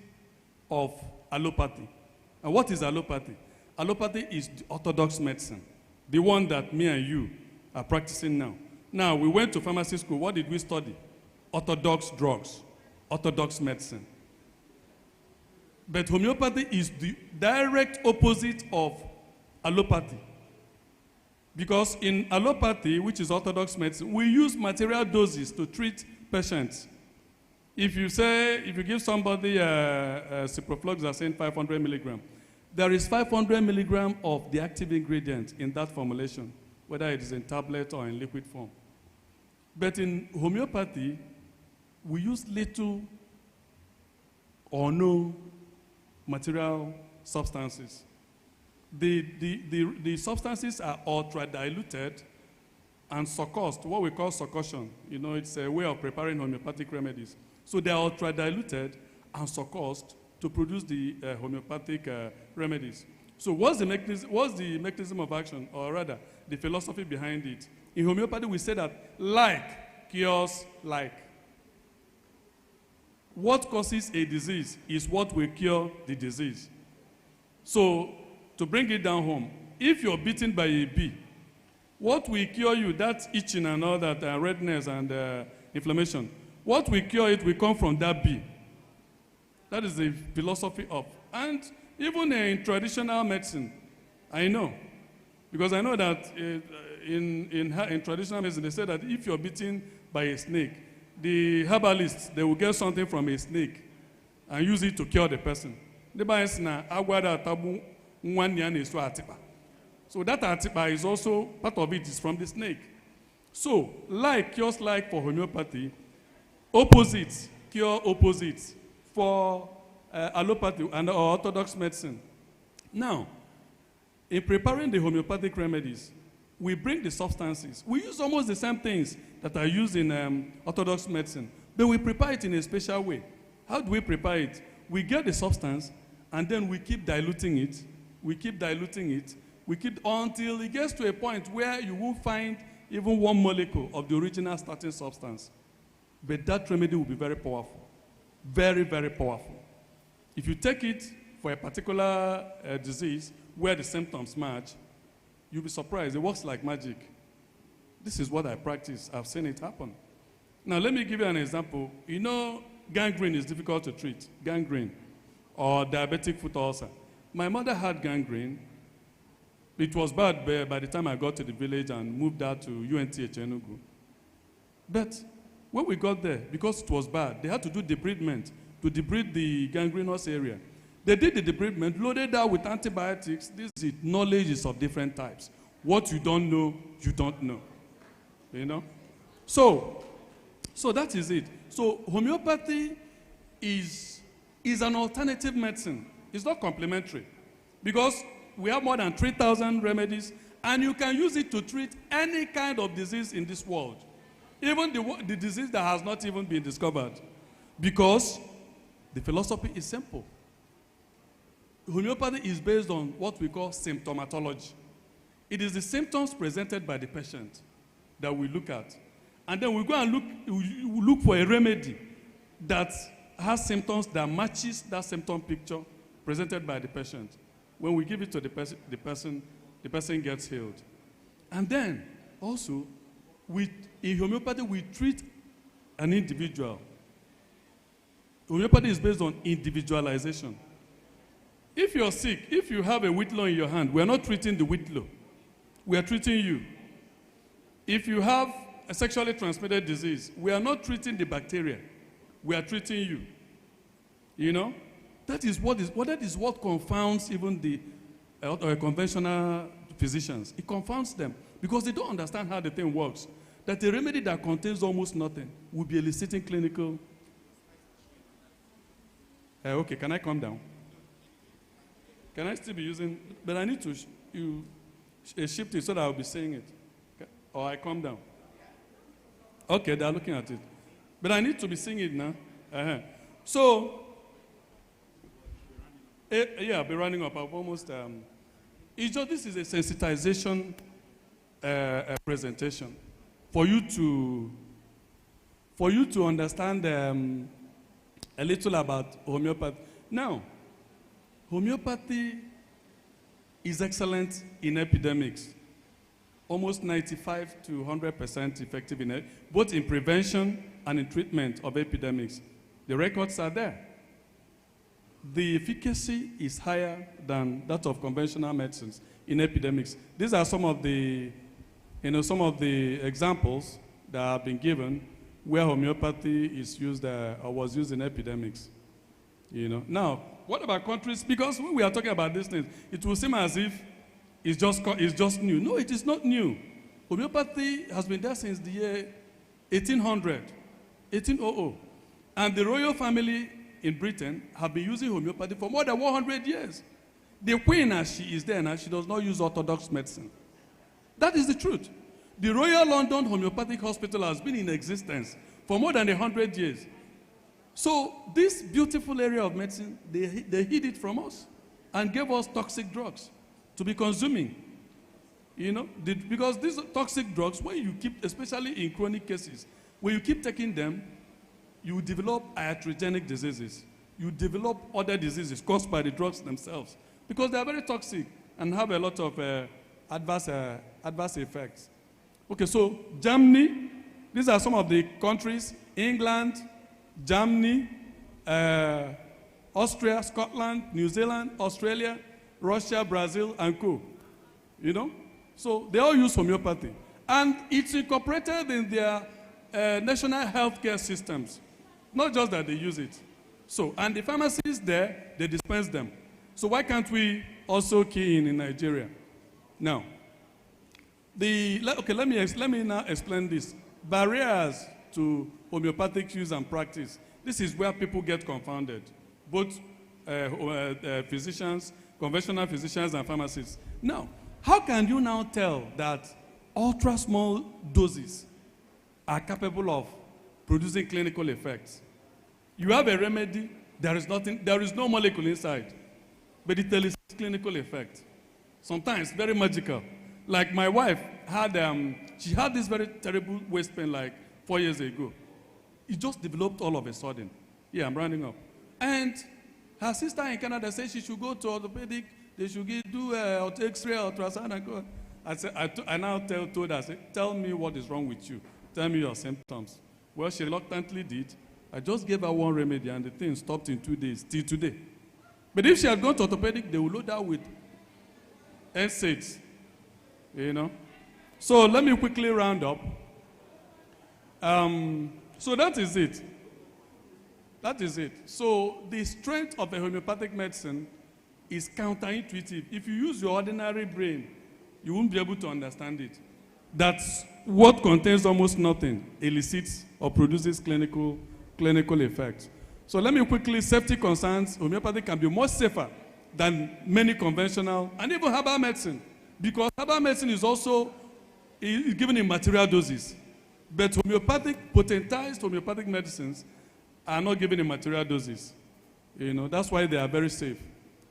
of allopathy. And what is allopathy? Allopathy is the orthodox medicine, the one that me and you are practicing now. Now, we went to pharmacy school. What did we study? Orthodox drugs, orthodox medicine. But homeopathy is the direct opposite of allopathy. Because in allopathy, which is orthodox medicine, we use material doses to treat patients. If you give somebody ciprofloxacin 500 milligram, there is 500 milligram of the active ingredient in that formulation, whether it is in tablet or in liquid form. But in homeopathy, we use little or no material substances. The substances are ultra diluted and succussed, what we call succussion. It's a way of preparing homeopathic remedies. So they are ultra diluted and succussed to produce the homeopathic remedies. So what's the mechanism of action, or rather, the philosophy behind it? In homeopathy, we say that like cures like. What causes a disease is what will cure the disease. So, to bring it down home, if you're bitten by a bee, what will cure you, that itching and all that, redness and inflammation, what will cure it will come from that bee. That is the philosophy of. And even in traditional medicine, I know Because I know that in traditional medicine, they say that if you're bitten by a snake, the herbalists, they will get something from a snake and use it to cure the person. So that atipa is also, part of it is from the snake. So, cures like for homeopathy, opposites cure opposites for allopathy and orthodox medicine. Now, in preparing the homeopathic remedies, we bring the substances. We use almost the same things that are used in orthodox medicine, but we prepare it in a special way. How do we prepare it? We get the substance, and then we keep diluting it. We keep diluting it. We keep until it gets to a point where you won't find even one molecule of the original starting substance. But that remedy will be very powerful. Very, very powerful. If you take it for a particular disease where the symptoms match, you'll be surprised. It works like magic. This is what I practice. I've seen it happen. Now, let me give you an example. You know, gangrene is difficult to treat. Gangrene or diabetic foot ulcer. My mother had gangrene. It was bad by the time I got to the village and moved out to UNTH ENUGU. But when we got there, because it was bad, they had to do debridement to debride the gangrenous area. They did the debridement, loaded out with antibiotics. This is knowledge is of different types. What you don't know, you don't know. You know? So that is it. So homeopathy is an alternative medicine. It's not complementary. Because we have more than 3,000 remedies, and you can use it to treat any kind of disease in this world. Even the disease that has not even been discovered. Because the philosophy is simple. Homeopathy is based on what we call symptomatology. It is the symptoms presented by the patient that we look at. And then we go and look for a remedy that has symptoms that matches that symptom picture presented by the patient. When we give it to the person gets healed. And then also, in homeopathy, we treat an individual. Homeopathy is based on individualization. If you're sick, if you have a whitlow in your hand, we are not treating the whitlow. We are treating you. If you have a sexually transmitted disease, we are not treating the bacteria. We are treating you. You know? That is what confounds even the conventional physicians. It confounds them because they don't understand how the thing works. That a remedy that contains almost nothing will be eliciting clinical. Okay, can I calm down? Can I still be using? But I need to shift it so that I'll be saying it. Okay? Or I calm down. Okay, they're looking at it. But I need to be saying it now. So, yeah, I'll be running up. I've almost. This is a sensitization presentation for you to understand a little about homeopathy. Now, homeopathy is excellent in epidemics. Almost 95 to 100% effective in both in prevention and in treatment of epidemics. The records are there. The efficacy is higher than that of conventional medicines in epidemics. These are some of the examples that have been given where homeopathy is used or was used in epidemics. You know. Now, what about countries? Because when we are talking about these things, it will seem as if it's just new. No, it is not new. Homeopathy has been there since the year 1800, 1800. And the royal family in Britain have been using homeopathy for more than 100 years. The queen, as she is there now, she does not use orthodox medicine. That is the truth. The Royal London Homeopathic Hospital has been in existence for more than 100 years. So this beautiful area of medicine, they hid it from us and gave us toxic drugs to be consuming. You know, because these toxic drugs, when you keep, especially in chronic cases, when you keep taking them, you develop iatrogenic diseases. You develop other diseases caused by the drugs themselves because they are very toxic and have a lot of adverse effects. Okay, so Germany, these are some of the countries: England, Germany, Austria, Scotland, New Zealand, Australia, Russia, Brazil, and co. You know, So they all use homeopathy. And it's incorporated in their national healthcare systems. Not just that they use it. So, and the pharmacies there, they dispense them. So why can't we also key in Nigeria? Now, let me now explain this. Barriers to homeopathic use and practice. This is where people get confounded. Both physicians, conventional physicians and pharmacists. Now, how can you now tell that ultra small doses are capable of producing clinical effects? You have a remedy, there is no molecule inside, but it tells clinical effect. Sometimes very magical. Like my wife had, she had this very terrible waist pain like 4 years ago. It just developed all of a sudden. Yeah, I'm rounding up. And her sister in Canada said she should go to orthopedic, they should do X-ray, ultrasound, and go. I now told her, tell me what is wrong with you. Tell me your symptoms. Well, she reluctantly did. I just gave her one remedy and the thing stopped in 2 days, till today. But if she had gone to orthopedic, they would load her with NSAIDs, you know. So let me quickly round up. So that is it. That is it. So the strength of a homeopathic medicine is counterintuitive. If you use your ordinary brain, you won't be able to understand it. That's what contains almost nothing, elicits or produces clinical effects. So let me quickly, safety concerns, homeopathy can be more safer than many conventional and even herbal medicine, because herbal medicine is also given in material doses. But potentized homeopathic medicines are not given in material doses. You know, that's why they are very safe.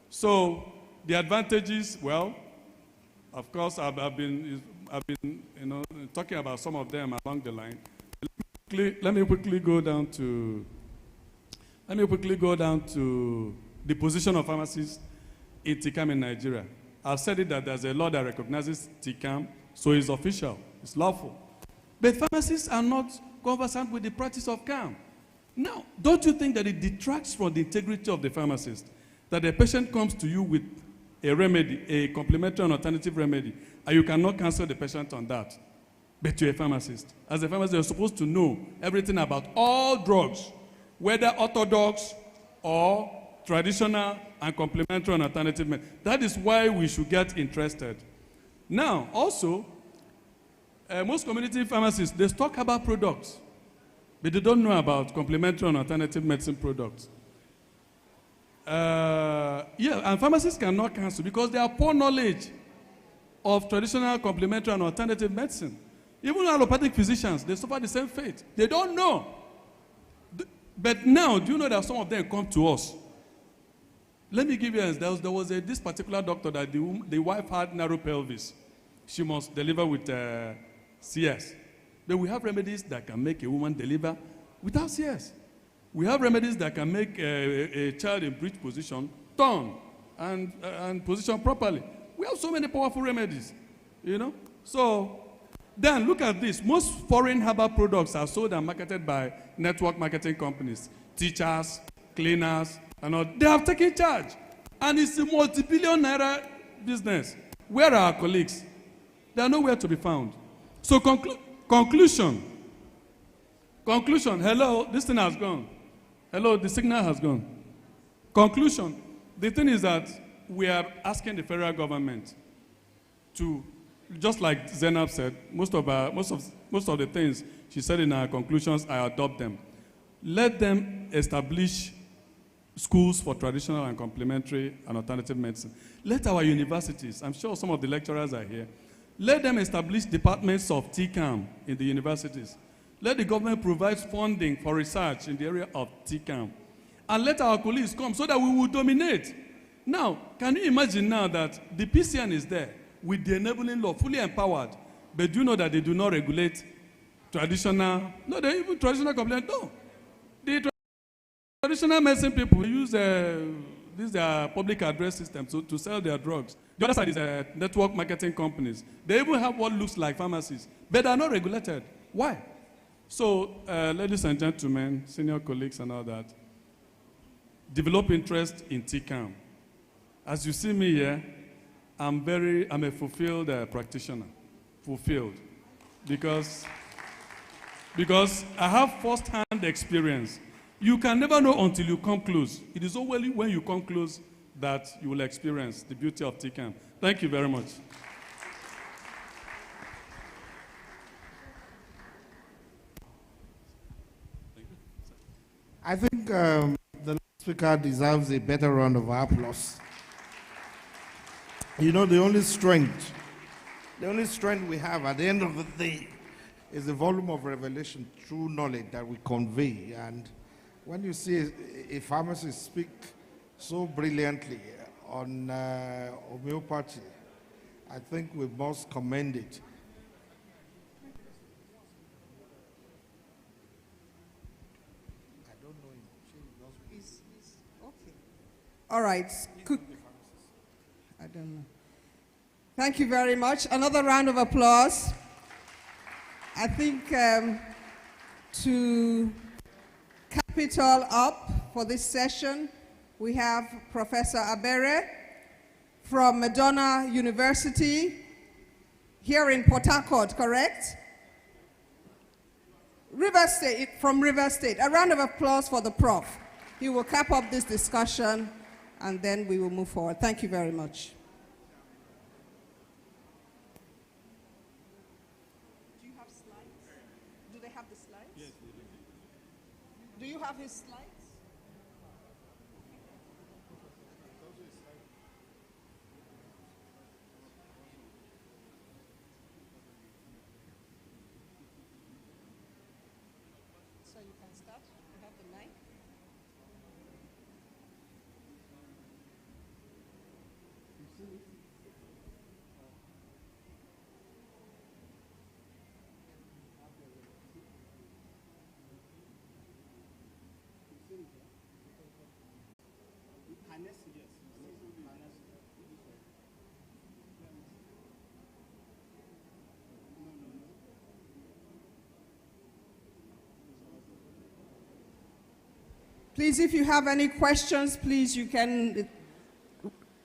So the advantages, well, of course, I've been talking about some of them along the line. Let me quickly go down to the position of pharmacists in TCAM in Nigeria. I've said it that there's a law that recognizes TCAM, so it's official, it's lawful. But pharmacists are not conversant with the practice of CAM. Now, don't you think that it detracts from the integrity of the pharmacist that a patient comes to you with a remedy, a complementary and alternative remedy, and you cannot cancel the patient on that? But you're a pharmacist. As a pharmacist, you're supposed to know everything about all drugs, whether orthodox or traditional and complementary and alternative medicine. That is why we should get interested. Now, also, most community pharmacists, they talk about products, but they don't know about complementary and alternative medicine products. And pharmacists cannot cancel because they have poor knowledge of traditional, complementary, and alternative medicine. Even allopathic physicians, they suffer the same fate. They don't know. But now, do you know that some of them come to us? Let me give you an example. There was this particular doctor that the wife had narrow pelvis. She must deliver with CS. But we have remedies that can make a woman deliver without CS. We have remedies that can make a child in breech position turn and position properly. We have so many powerful remedies, you know. So then look at this. Most foreign herbal products are sold and marketed by network marketing companies, teachers, cleaners, and all. They have taken charge. And it's a multi-billion naira business. Where are our colleagues? They are nowhere to be found. So conclusion. Hello, this thing has gone. Hello, the signal has gone. Conclusion. The thing is that we are asking the federal government to, just like ZAINAB said, most of the things she said in her conclusions, I adopt them. Let them establish schools for traditional and complementary and alternative medicine. Let our universities, I'm sure some of the lecturers are here, let them establish departments of TCAM in the universities. Let the government provide funding for research in the area of TCAM. And let our colleagues come so that we will dominate. Now, can you imagine now that the PCN is there with the enabling law, fully empowered, but do you know that they do not regulate traditional, no, they even traditional complementary, no. The traditional medicine people use these public address systems to sell their drugs. The other side is network marketing companies. They even have what looks like pharmacies, but they are not regulated. Why? So, ladies and gentlemen, senior colleagues and all that, develop interest in TCAM. As you see me here, I'm a fulfilled practitioner, fulfilled, because I have first-hand experience. You can never know until you come close. It is only when you come close that you will experience the beauty of TCAM. Thank you very much. I think the last speaker deserves a better round of applause. You know, the only strength we have at the end of the day is the volume of revelation, true knowledge that we convey. And when you see a pharmacist speak so brilliantly on homeopathy, I think we must commend it. All right. I don't know. Thank you very much. Another round of applause. I think to cap it all up for this session, we have Professor ABERE from MADONNA University here in Port Harcourt, correct? River State, from River State. A round of applause for the Prof. He will cap up this discussion and then we will move forward. Thank you very much. Do you have slides? Do they have the slides? Yes. Do you have his slides? So you can start. You have the mic. Please, if you have any questions, please, you can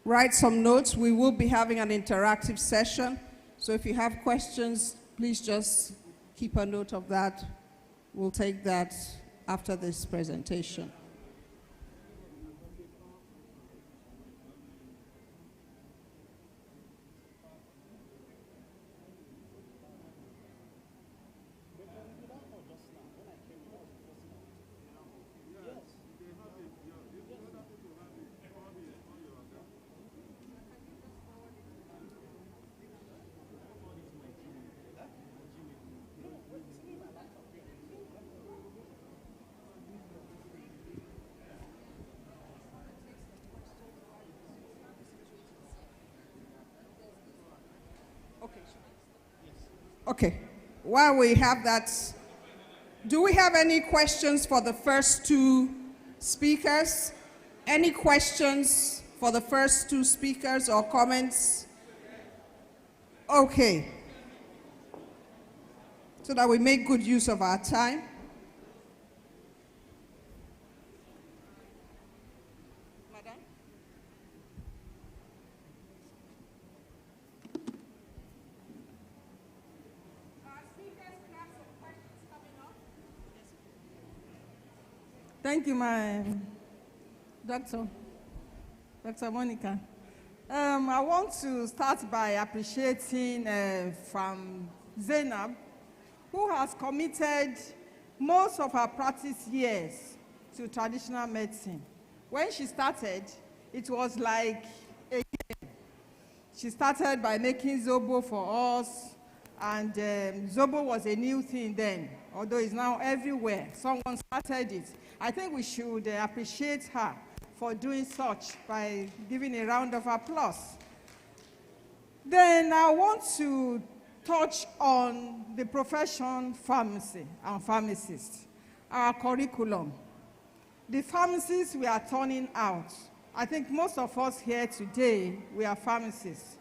write some notes. We will be having an interactive session. So if you have questions, please just keep a note of that. We'll take that after this presentation. Okay, while we have that, do we have any questions for the first two speakers? Any questions for the first two speakers or comments? Okay, so that we make good use of our time. Thank you, my Dr. Monica. I want to start by appreciating from ZAINAB, who has committed most of her practice years to traditional medicine. When she started, it was like a game. She started by making Zobo for us, and Zobo was a new thing then, although it's now everywhere. Someone started it. I think we should appreciate her for doing such by giving a round of applause. Then I want to touch on the profession pharmacy and pharmacists, our curriculum. The pharmacists we are turning out, I think most of us here today, we are pharmacists.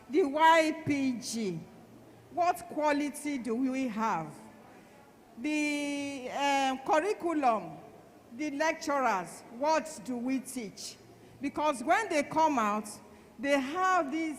The YPG, what quality do we have? The curriculum, the lecturers, what do we teach? Because when they come out, they have this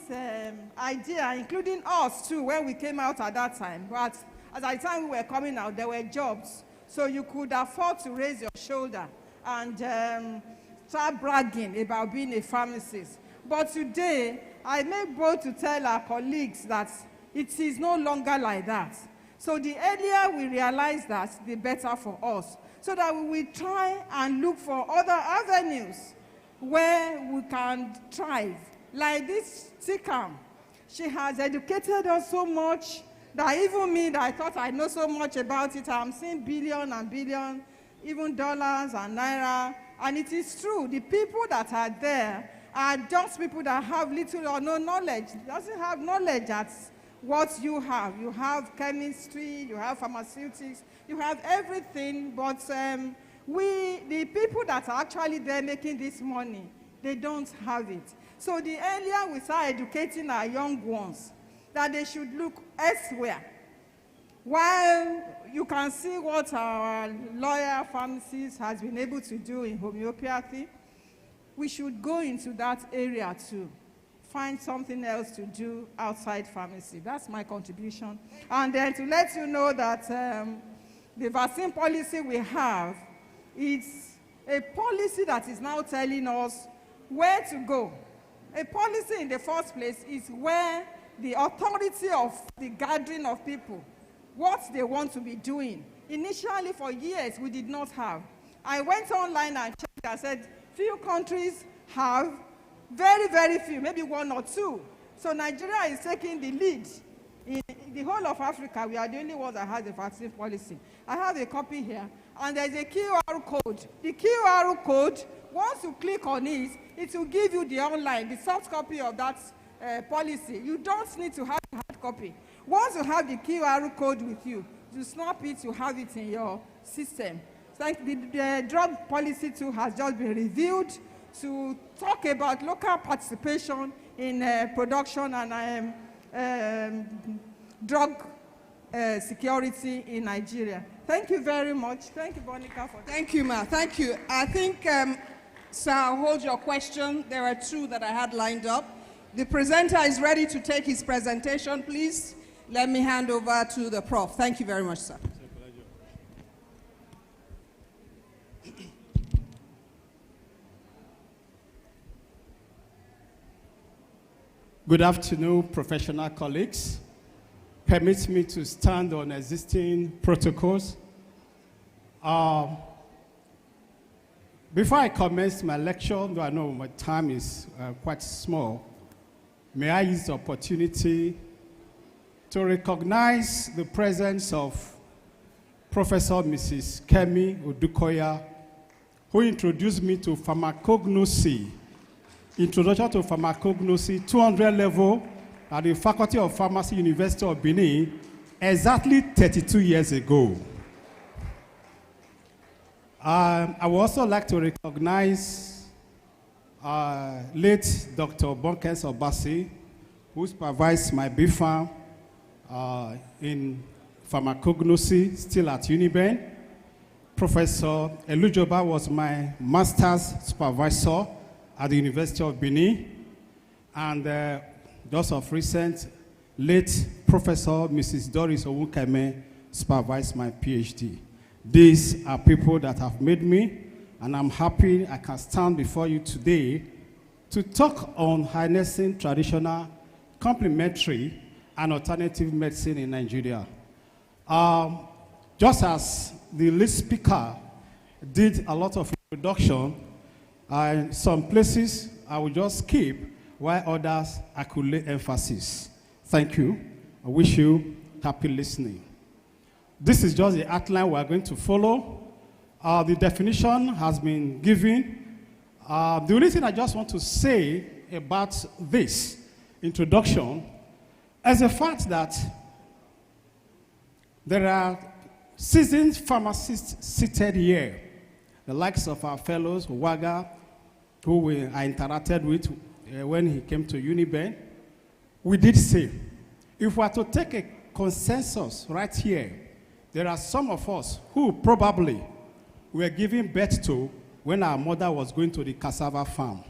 idea, including us too, when we came out at that time. But at the time we were coming out, there were jobs. So you could afford to raise your shoulder and start bragging about being a pharmacist. But today, I make bold to tell our colleagues that it is no longer like that. So the earlier we realize that, the better for us. So that we will try and look for other avenues where we can thrive. Like this TICAM, she has educated us so much that even me, that I thought I know so much about it, I'm seeing billion and billion, even dollars and naira. And it is true, the people that are there are just people that have little or no knowledge. Doesn't have knowledge at what you have. You have chemistry, you have pharmaceutics, you have everything, but the people that are actually there making this money, they don't have it. So the earlier we start educating our young ones, that they should look elsewhere. While you can see what our lawyer pharmacist has been able to do in homeopathy, we should go into that area too. Find something else to do outside pharmacy. That's my contribution. And then to let you know that the vaccine policy we have is a policy that is now telling us where to go. A policy in the first place is where the authority of the gathering of people, what they want to be doing. Initially, for years, we did not have. I went online and checked. I said, few countries have, very, very few, maybe one or two. So Nigeria is taking the lead. In the whole of Africa, we are the only ones that have the vaccine policy. I have a copy here, and there's a QR code. The QR code, once you click on it, it will give you the online, the soft copy of that policy. You don't need to have the hard copy. Once you have the QR code with you, you snap it, you have it in your system. So like the drug policy too has just been reviewed to talk about local participation in production and drug security in Nigeria. Thank you very much. Thank you, Monica, for that. Thank you, Ma. Thank you. I think, sir, I'll hold your question. There are two that I had lined up. The presenter is ready to take his presentation, please. Let me hand over to the Prof. Thank you very much, sir. Good afternoon, professional colleagues. Permit me to stand on existing protocols. Before I commence my lecture, though I know my time is quite small, may I use the opportunity to recognize the presence of Professor Mrs. Kemi Odukoya, who introduced me to pharmacognosy, Introduction to Pharmacognosy 200 level at the Faculty of Pharmacy, University of Benin, exactly 32 years ago. I would also like to recognize late Dr. Bonkes Obasi, who supervised my BPharm in pharmacognosy, still at Uniben. Professor Elujoba was my master's supervisor at the University of Benin. And just of recent, late Professor Mrs. Doris Owukeme supervised my PhD. These are people that have made me, and I'm happy I can stand before you today to talk on harnessing traditional, complementary, and alternative medicine in Nigeria. Just as the lead speaker did a lot of introduction, some places I will just skip, while others I could lay emphasis. Thank you. I wish you happy listening. This is just the outline we are going to follow. The definition has been given. The only thing I just want to say about this introduction is the fact that there are seasoned pharmacists seated here, the likes of our fellows, Waga, who I interacted with when he came to Uniben. We did say, if we are to take a consensus right here, there are some of us who probably were giving birth to when our mother was going to the cassava farm.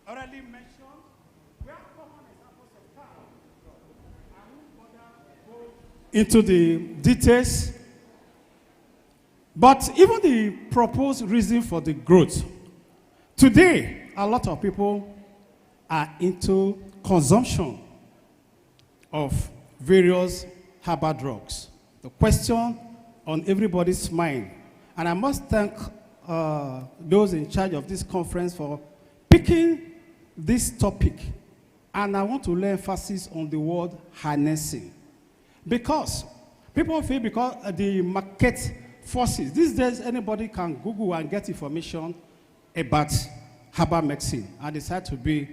already mentioned, we have common examples of farm. I won't bother go into the details. But even the proposed reason for the growth. Today, a lot of people are into consumption of various herbal drugs. The question on everybody's mind, and I must thank those in charge of this conference for picking this topic. And I want to lay emphasis on the word harnessing. Because people feel because the market forces, these days anybody can Google and get information about herbal medicine and decide to be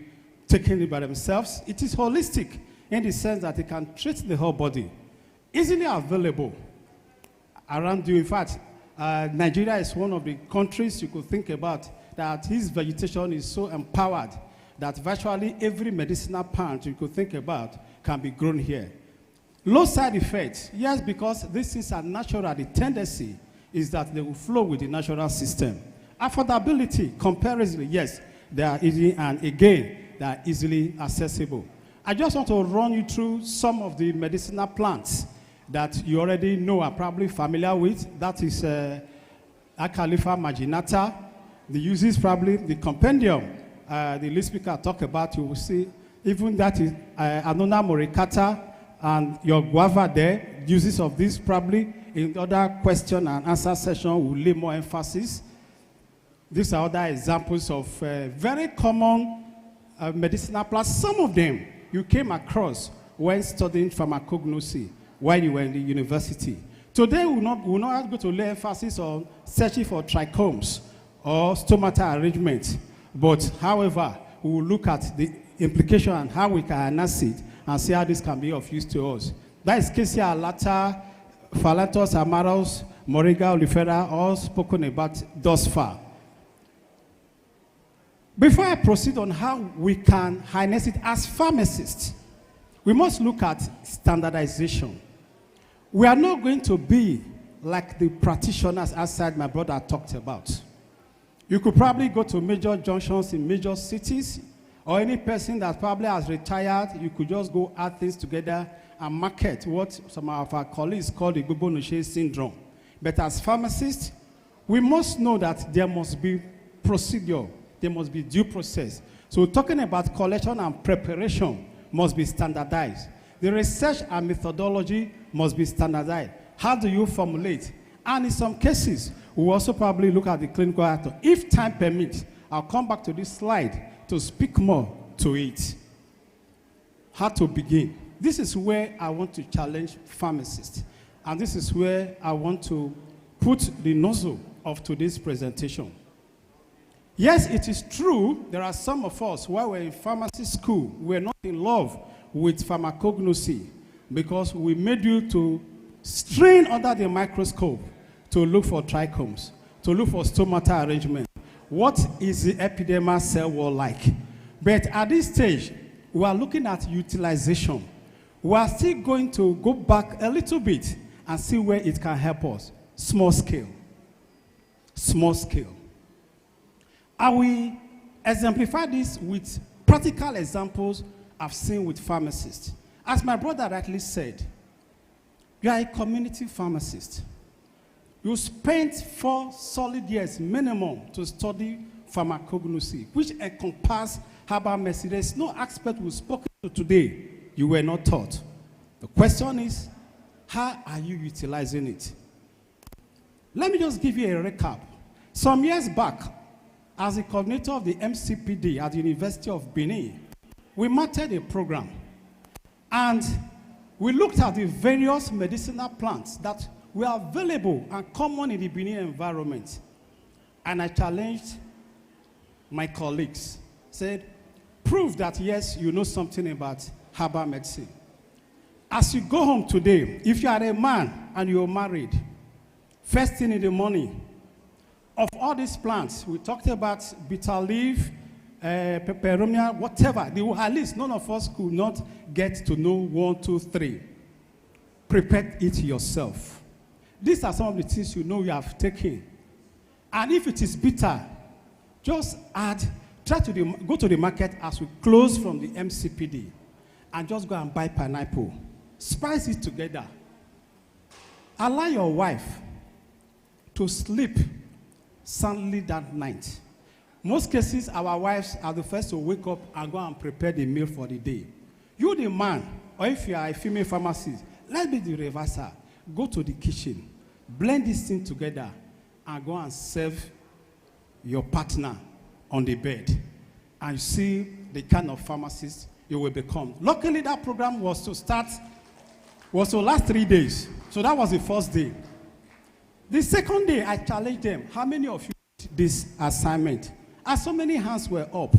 taking it by themselves. It is holistic in the sense that it can treat the whole body. Easily available around you. In fact, Nigeria is one of the countries you could think about that his vegetation is so empowered that virtually every medicinal plant you could think about can be grown here. Low side effects, yes, because these things are natural. The tendency is that they will flow with the natural system. Affordability, comparatively, yes, they are easy, and again, they are easily accessible. I just want to run you through some of the medicinal plants that you already know, are probably familiar with. That is Acalypha marginata. The uses probably the compendium. The lead speaker talked about, you will see, even that is Annona moricata and your guava there. Uses of this probably in other question and answer session will lay more emphasis. These are other examples of very common medicinal plants. Some of them you came across when studying pharmacognosy while you were in the university. Today we will not go to lay emphasis on searching for trichomes or stomata arrangement. But however, we will look at the implication and how we can harness it and see how this can be of use to us. That is Cassia alata, Phalanthus amaros, Moringa olifera, all spoken about thus far. Before I proceed on how we can harness it as pharmacists, we must look at standardization. We are not going to be like the practitioners outside my brother talked about. You could probably go to major junctions in major cities, or any person that probably has retired, you could just go add things together and market what some of our colleagues call the Gbogbo-Nse syndrome. But as pharmacists, we must know that there must be procedure, there must be due process. So talking about collection and preparation must be standardized. The research and methodology must be standardized. How do you formulate? And in some cases, we'll also probably look at the clinical actor. If time permits, I'll come back to this slide to speak more to it. How to begin? This is where I want to challenge pharmacists. And this is where I want to put the nozzle of today's presentation. Yes, it is true, there are some of us, while we're in pharmacy school, we're not in love with pharmacognosy because we made you to strain under the microscope to look for trichomes, to look for stomata arrangement. What is the epidermal cell wall like? But at this stage, we are looking at utilization. We are still going to go back a little bit and see where it can help us. Small scale. Small scale. I will exemplify this with practical examples I've seen with pharmacists. As my brother rightly said, you are a community pharmacist. You spent 4 solid years minimum to study pharmacognosy, which encompasses herbal medicine. There is no aspect we've spoken to today you were not taught. The question is, how are you utilizing it? Let me just give you a recap. Some years back, as the coordinator of the MCPD at the University of Benin, we mapped a program. And we looked at the various medicinal plants that were available and common in the Benin environment. And I challenged my colleagues, said, prove that yes, you know something about herbal medicine. As you go home today, if you are a man and you're married, first thing in the morning, of all these plants, we talked about bitter leaf, peperomia, whatever. At least none of us could not get to know 1, 2, 3. Prepare it yourself. These are some of the things you know you have taken. And if it is bitter, just add go to the market as we close from the MCPD and just go and buy pineapple. Spice it together. Allow your wife to sleep soundly that night. Most cases, our wives are the first to wake up and go and prepare the meal for the day. You, the man, or if you are a female pharmacist, let's be the reverser. Go to the kitchen, blend this thing together, and go and serve your partner on the bed. And see the kind of pharmacist you will become. Luckily, that program was to last 3 days. So that was the first day. The second day, I challenged them. How many of you did this assignment? And so many hands were up.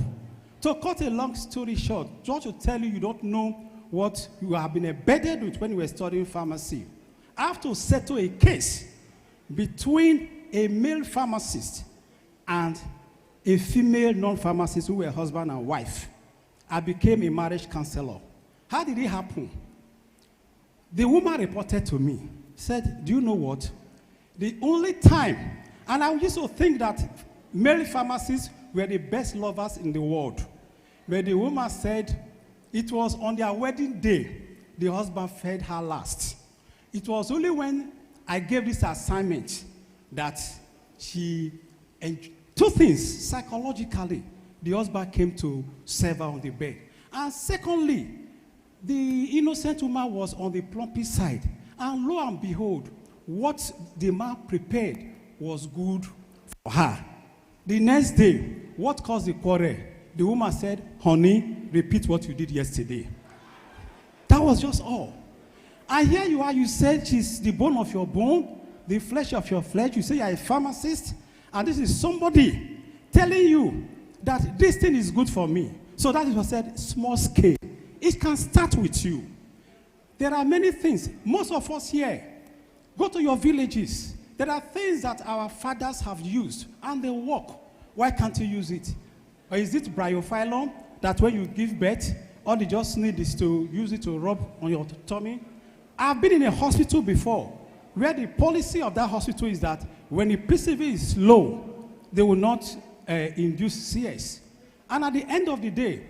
To cut a long story short, just to tell you, you don't know what you have been embedded with when you were studying pharmacy. I have to settle a case between a male pharmacist and a female non-pharmacist who were husband and wife. I became a marriage counselor. How did it happen? The woman reported to me, said, do you know what? The only time, and I used to think that male pharmacists were the best lovers in the world. But the woman said it was on their wedding day the husband fed her last. It was only when I gave this assignment that she, and two things, psychologically, the husband came to serve her on the bed. And secondly, the innocent woman was on the plumpy side. And lo and behold, what the man prepared was good for her. The next day, what caused the quarrel? The woman said, honey, repeat what you did yesterday. That was just all. And here you are, you said she's the bone of your bone, the flesh of your flesh. You say you're a pharmacist, and this is somebody telling you that this thing is good for me. So that is what I said, small scale. It can start with you. There are many things. Most of us here, go to your villages. There are things that our fathers have used, and they work. Why can't you use it? Or is it bryophyllum that when you give birth, all you just need is to use it to rub on your tummy? I've been in a hospital before where the policy of that hospital is that when the PCV is low, they will not induce CS. And at the end of the day,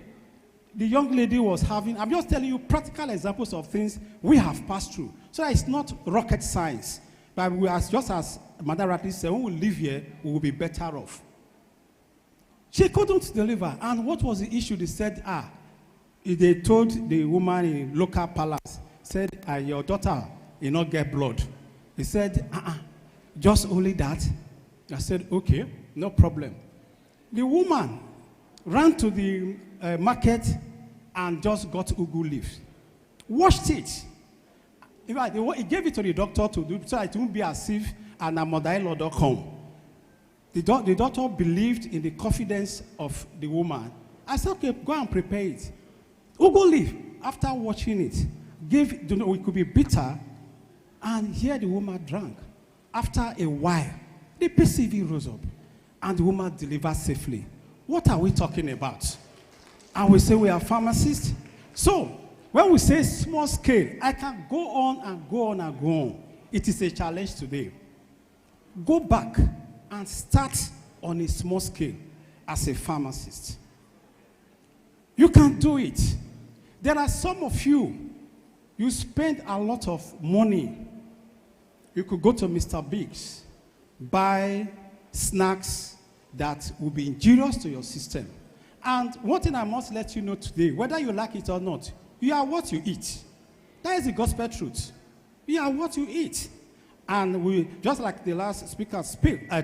the young lady was having, I'm just telling you practical examples of things we have passed through. So it's not rocket science. But we are, just as Madam rightly said, when we live here, we will be better off. She couldn't deliver. And what was the issue? They said, they told the woman in local palace, said, your daughter will not get blood. He said, just only that. I said, okay, no problem. The woman ran to the market and just got ugu leaves. Washed it. In fact, he gave it to the doctor to do so it won't be as if an amodialo don't come. The doctor believed in the confidence of the woman. I said, okay, go and prepare it. Ugu leaf, after watching it, it could be bitter, and here the woman drank. After a while, the PCV rose up, and the woman delivered safely. What are we talking about? And we say we are pharmacists. So, when we say small scale, I can go on and go on and go on. It is a challenge today. Go back and start on a small scale as a pharmacist. You can do it. There are some of you, you spend a lot of money. You could go to Mr. Biggs, buy snacks that will be injurious to your system. And one thing I must let you know today, whether you like it or not, you are what you eat. That is the gospel truth. You are what you eat. And we, just like the last speaker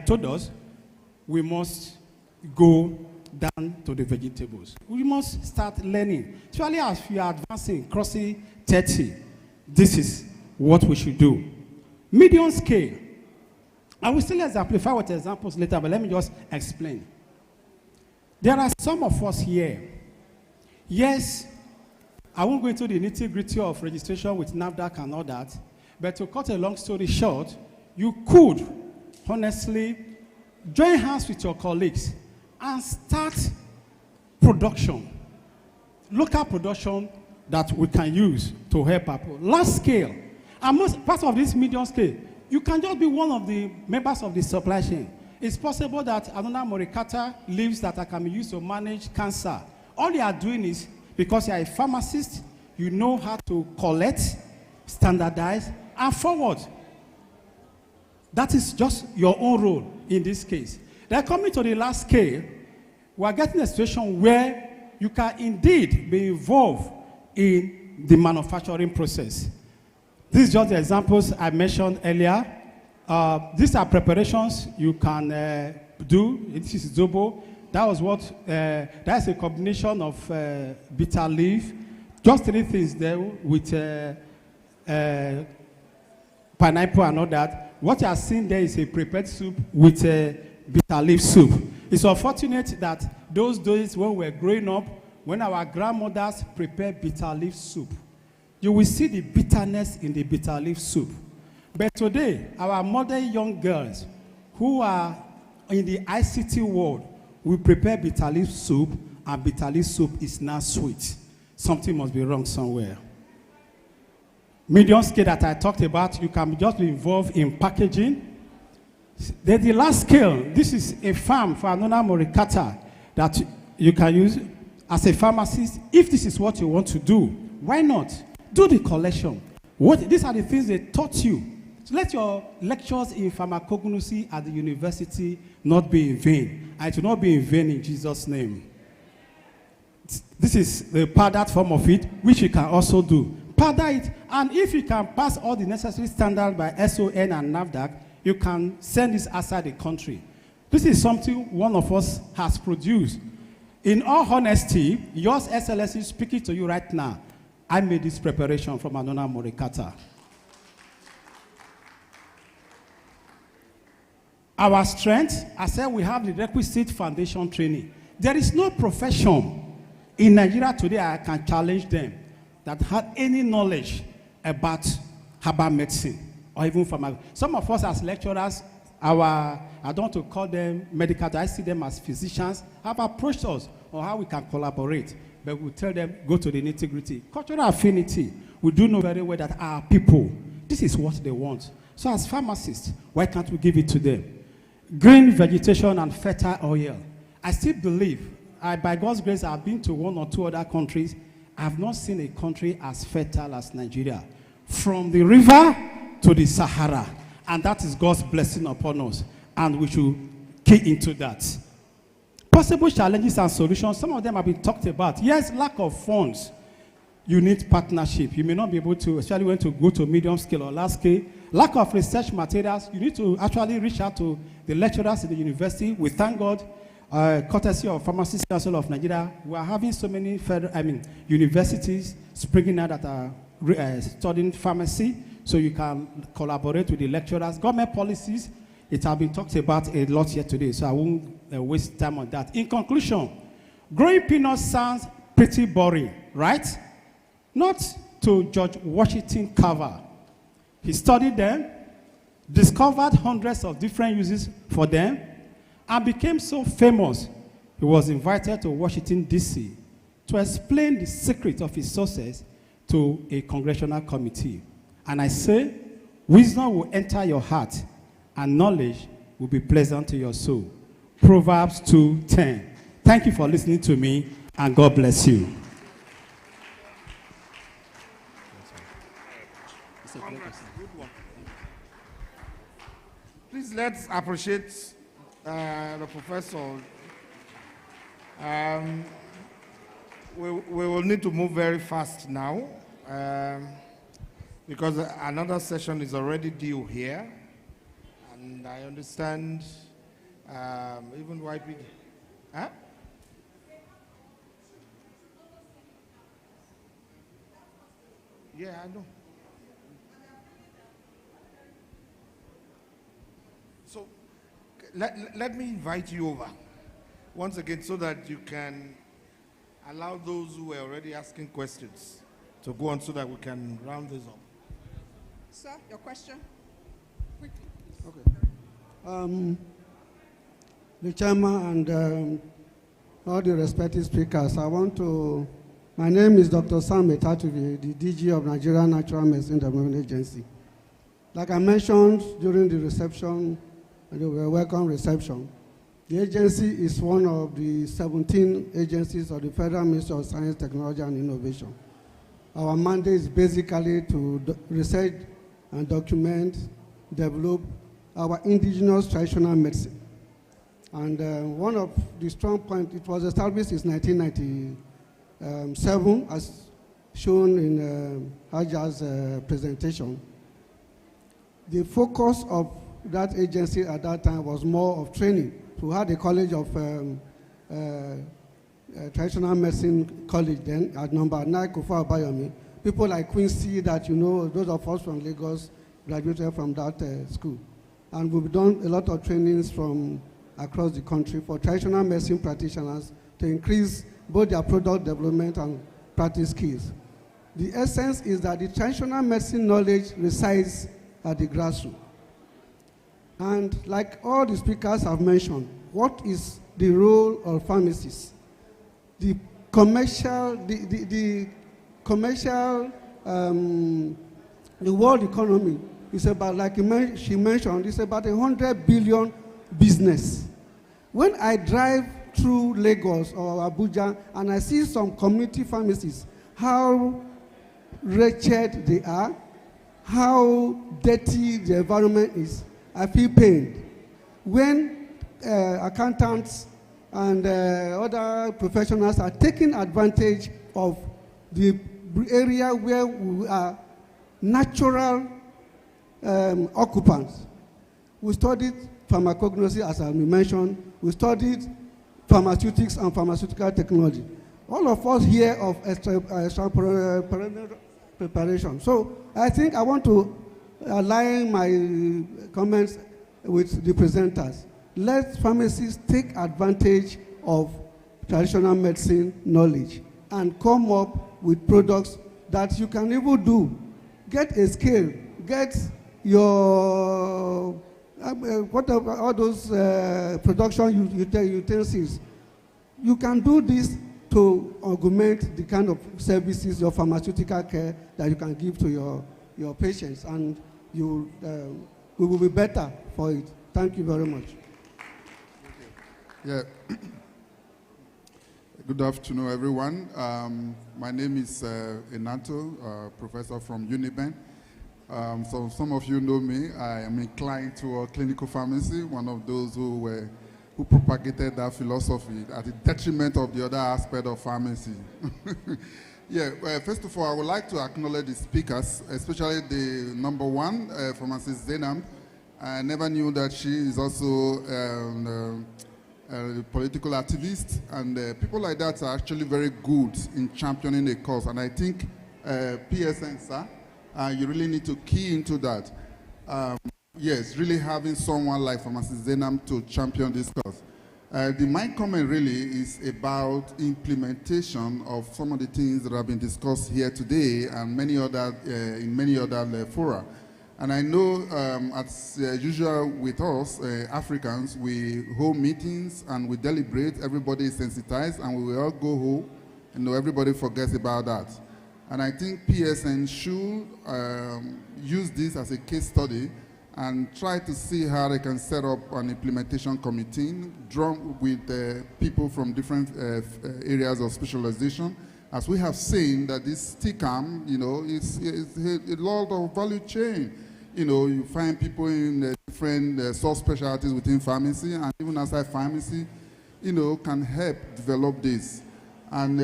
told us, we must go down to the vegetables. We must start learning. Especially as we are advancing, crossing 30, this is what we should do. Medium scale. I will still exemplify with examples later, but let me just explain. There are some of us here. Yes, I won't go into the nitty-gritty of registration with NAFDAC and all that, but to cut a long story short, you could, honestly, join hands with your colleagues and start production, local production that we can use to help people. Large scale, and most part of this medium scale, you can just be one of the members of the supply chain. It's possible that Madonna moritata leaves that can be used to manage cancer. All you are doing is, because you are a pharmacist, you know how to collect, standardize, and forward. That is just your own role in this case. Then coming to the last scale, we are getting a situation where you can indeed be involved in the manufacturing process. These are just the examples I mentioned earlier. These are preparations you can do. This is zobo. That was what, that's a combination of bitter leaf. Just 3 things there with pineapple and all that. What you are seeing there is a prepared soup with bitter leaf soup. It's unfortunate that those days when we were growing up, when our grandmothers prepared bitter leaf soup, you will see the bitterness in the bitter leaf soup. But today, our modern young girls who are in the ICT world will prepare bitter leaf soup, and bitter leaf soup is now sweet. Something must be wrong somewhere. Medium scale that I talked about, you can just be involved in packaging. Then the last scale, this is a farm for Madonna moritata that you can use as a pharmacist. If this is what you want to do, why not? Do the collection. These are the things they taught you. So let your lectures in pharmacognosy at the university not be in vain. And it will not be in vain in Jesus' name. This is the powdered form of it, which you can also do. Powder it, and if you can pass all the necessary standards by SON and NAFDAC, you can send this outside the country. This is something one of us has produced. In all honesty, yours SLS is speaking to you right now. I made this preparation from Madonna moritata. Our strength, I said we have the requisite foundation training. There is no profession in Nigeria today I can challenge them that had any knowledge about herbal medicine or even pharma. Some of us as lecturers, I don't want to call them medical, I see them as physicians, have approached us on how we can collaborate. But we tell them, go to the nitty-gritty. Cultural affinity, we do know very well that our people, this is what they want. So as pharmacists, why can't we give it to them? Green vegetation and fertile oil. I still believe, by God's grace, I've been to 1 or 2 other countries. I have not seen a country as fertile as Nigeria. From the river to the Sahara. And that is God's blessing upon us. And we should key into that. Possible challenges and solutions, some of them have been talked about. Yes, lack of funds. You need partnership. You may not be able to, especially when to go to medium scale or large scale. Lack of research materials. You need to actually reach out to the lecturers in the university. We thank God, courtesy of Pharmacists Council of Nigeria, we are having so many universities springing out that are studying pharmacy, so you can collaborate with the lecturers. Government policies, it has been talked about a lot here today, so I won't waste time on that. In conclusion, growing peanuts sounds pretty boring, right? Not to George Washington Carver. He studied them, discovered hundreds of different uses for them, and became so famous, he was invited to Washington, D.C. to explain the secret of his success to a congressional committee. And I say, wisdom will enter your heart, and knowledge will be pleasant to your soul. Proverbs 2:10. Thank you for listening to me, and God bless you. Please let's appreciate the professor. We will need to move very fast now because another session is already due here. And I understand even YPD. Huh? Yeah, I know. So let me invite you over once again so that you can allow those who were already asking questions to go on so that we can round this up. Sir, your question? Quickly. Okay. The chairman and all the respected speakers, my name is Dr. Sam Metatuvi, the DG of Nigerian Natural Medicine Development Agency. Like I mentioned during the reception, and a welcome reception. The agency is one of the 17 agencies of the Federal Ministry of Science, Technology, and Innovation. Our mandate is basically to research and document, develop our indigenous traditional medicine. And one of the strong points, it was established in 1997, as shown in Hajar's presentation. The focus of that agency at that time was more of training. So we had a college of traditional medicine college then at number 9 Kofa Abayomi. People like Quincy that you know, those of us from Lagos graduated from that school. And we've done a lot of trainings from across the country for traditional medicine practitioners to increase both their product development and practice skills. The essence is that the traditional medicine knowledge resides at the grassroots. And like all the speakers have mentioned, what is the role of pharmacists? The commercial, the world economy is about, like she mentioned, it's about 100 billion business. When I drive through Lagos or Abuja and I see some community pharmacies, how wretched they are, how dirty the environment is, I feel pain. When accountants and other professionals are taking advantage of the area where we are natural occupants. We studied pharmacognosy, as I mentioned. We studied pharmaceutics and pharmaceutical technology. All of us hear of extrapersonal preparation. So I think I want to align my comments with the presenters. Let pharmacists take advantage of traditional medicine knowledge and come up with products that you can even do. Get a scale, get your, whatever, all those production utensils. You can do this to augment the kind of services, your pharmaceutical care that you can give to your patients, and we will be better for it. Thank you very much. Yeah. Good afternoon, everyone. My name is Enato, professor from UNIBEN. So some of you know me. I am inclined to clinical pharmacy, one of those who propagated that philosophy at the detriment of the other aspect of pharmacy. Yeah, first of all, I would like to acknowledge the speakers, especially the number one, pharmacist ZAINAB. I never knew that she is also a political activist, and people like that are actually very good in championing a cause. And I think PSN, sir, you really need to key into that. Yes, really having someone like Pharmacist ZAINAB to champion this cause. My comment really is about implementation of some of the things that have been discussed here today and many other in many other fora. And I know, as usual with us, Africans, we hold meetings and we deliberate, everybody is sensitized, and we will all go home, and everybody forgets about that. And I think PSN should use this as a case study and try to see how they can set up an implementation committee, drawn with people from different areas of specialization. As we have seen that this TCAM, is a lot of value chain. You find people in different subspecialties within pharmacy, and even outside pharmacy, can help develop this. And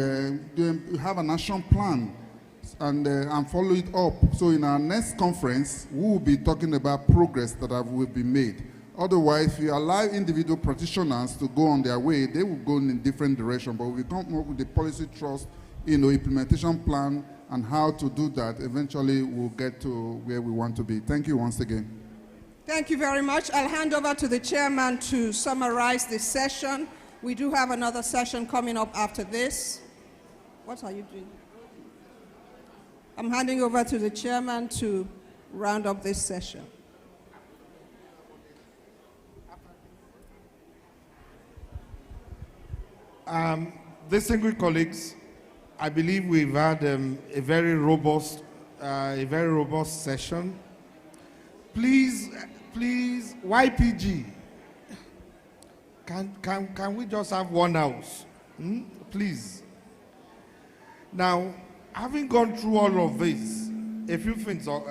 you have an action plan and follow it up. So in our next conference, we will be talking about progress that will be made. Otherwise, if you allow individual practitioners to go on their way, they will go in a different direction. But we come up with the policy trust, implementation plan, and how to do that. Eventually, we'll get to where we want to be. Thank you once again. Thank you very much. I'll hand over to the chairman to summarize this session. We do have another session coming up after this. What are you doing? I'm handing over to the chairman to round up this session. Distinguished colleagues, I believe we've had a very robust session. Please, YPG, Can we just have one house? Please. Now, having gone through all of this, a few things, so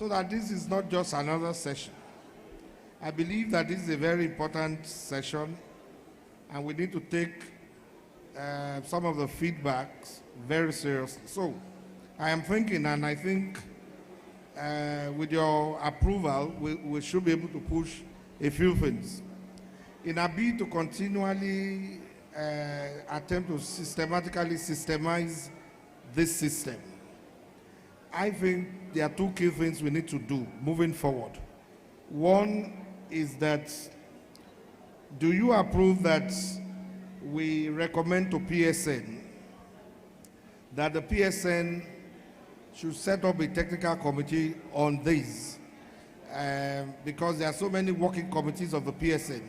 that this is not just another session. I believe that this is a very important session, and we need to take some of the feedbacks very seriously. So, I am thinking, and I think with your approval, we should be able to push a few things. In a bid to continually attempt to systematically systemize this system, I think there are two key things we need to do moving forward. One is that, do you approve that we recommend to PSN that the PSN should set up a technical committee on this, because there are so many working committees of the PSN,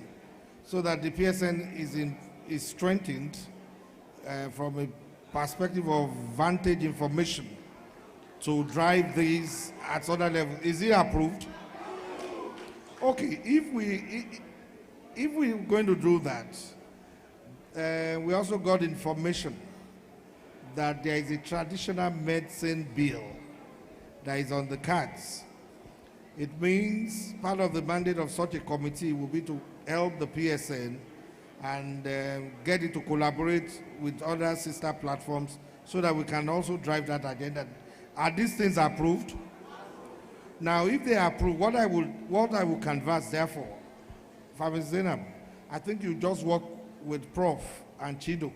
so that the PSN is strengthened from a perspective of vantage information to drive these at other levels. Is it approved? Okay, if we're going to do that, we also got information that there is a traditional medicine bill that is on the cards. It means part of the mandate of such a committee will be to help the PSN and get it to collaborate with other sister platforms so that we can also drive that agenda. Are these things approved? Now, if they are approved, what I will canvass, therefore, ZAINAB, I think you just work with Prof and Chido.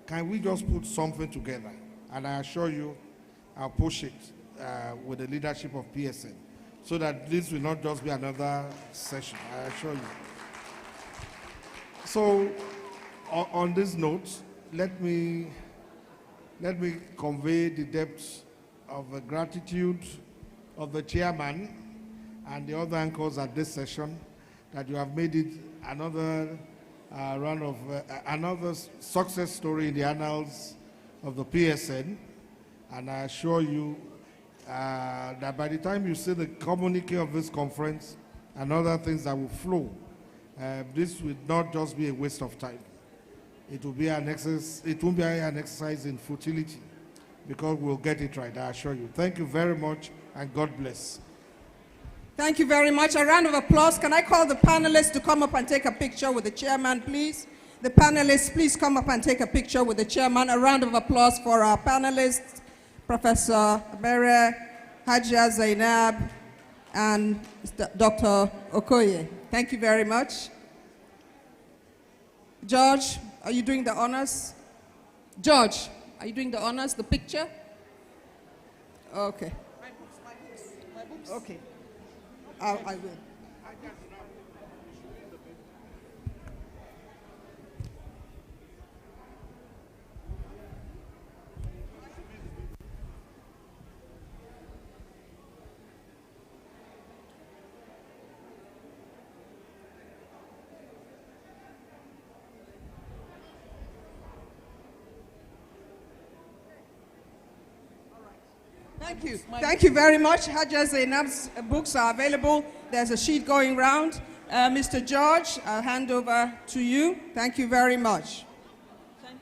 Can we just put something together? And I assure you, I'll push it with the leadership of PSN, so that this will not just be another session, I assure you. So, on this note, let me convey the depth of the gratitude of the chairman and the other anchors at this session, that you have made it another run of another success story in the annals of the PSN. And I assure you that by the time you see the communique of this conference and other things that will flow, this will not just be a waste of time. It will be an exercise. It won't be an exercise in futility, because we'll get it right, I assure you. Thank you very much, and God bless. Thank you very much. A round of applause. Can I call the panelists to come up and take a picture with the chairman, please? The panelists, please come up and take a picture with the chairman. A round of applause for our panelists, Professor ABERE, Hajia ZAINAB, and Dr. OKOYE. Thank you very much. George, are you doing the honors? George, are you doing the honors, the picture? Okay. My books. Okay. I will. Thank you. Thank you very much. Hajia ZAINAB's books are available. There's a sheet going round. Mr. George, I'll hand over to you. Thank you very much. Thank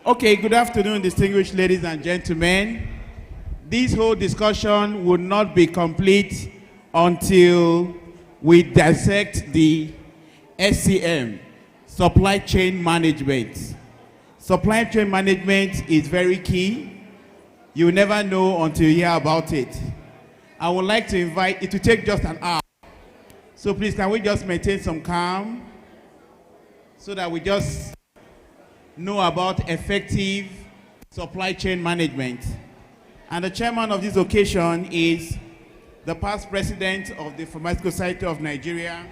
you. Okay, good afternoon, distinguished ladies and gentlemen. This whole discussion would not be complete until we dissect the SCM, supply chain management. Supply chain management is very key. You will never know until you hear about it. I would like to invite, it will take just an hour. So please, can we just maintain some calm so that we just know about effective supply chain management. And the chairman of this occasion is the past president of the Pharmaceutical Society of Nigeria,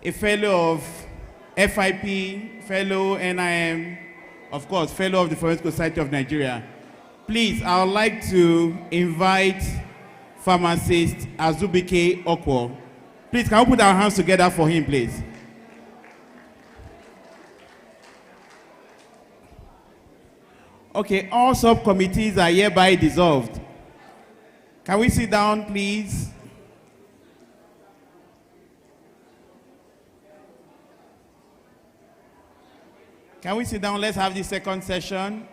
a fellow of FIP, fellow NIM, of course, fellow of the Pharmaceutical Society of Nigeria. Please, I would like to invite pharmacist Azubike Okwo. Please, can we put our hands together for him, please? Okay, all subcommittees are hereby dissolved. Can we sit down, please? Can we sit down? Let's have the second session.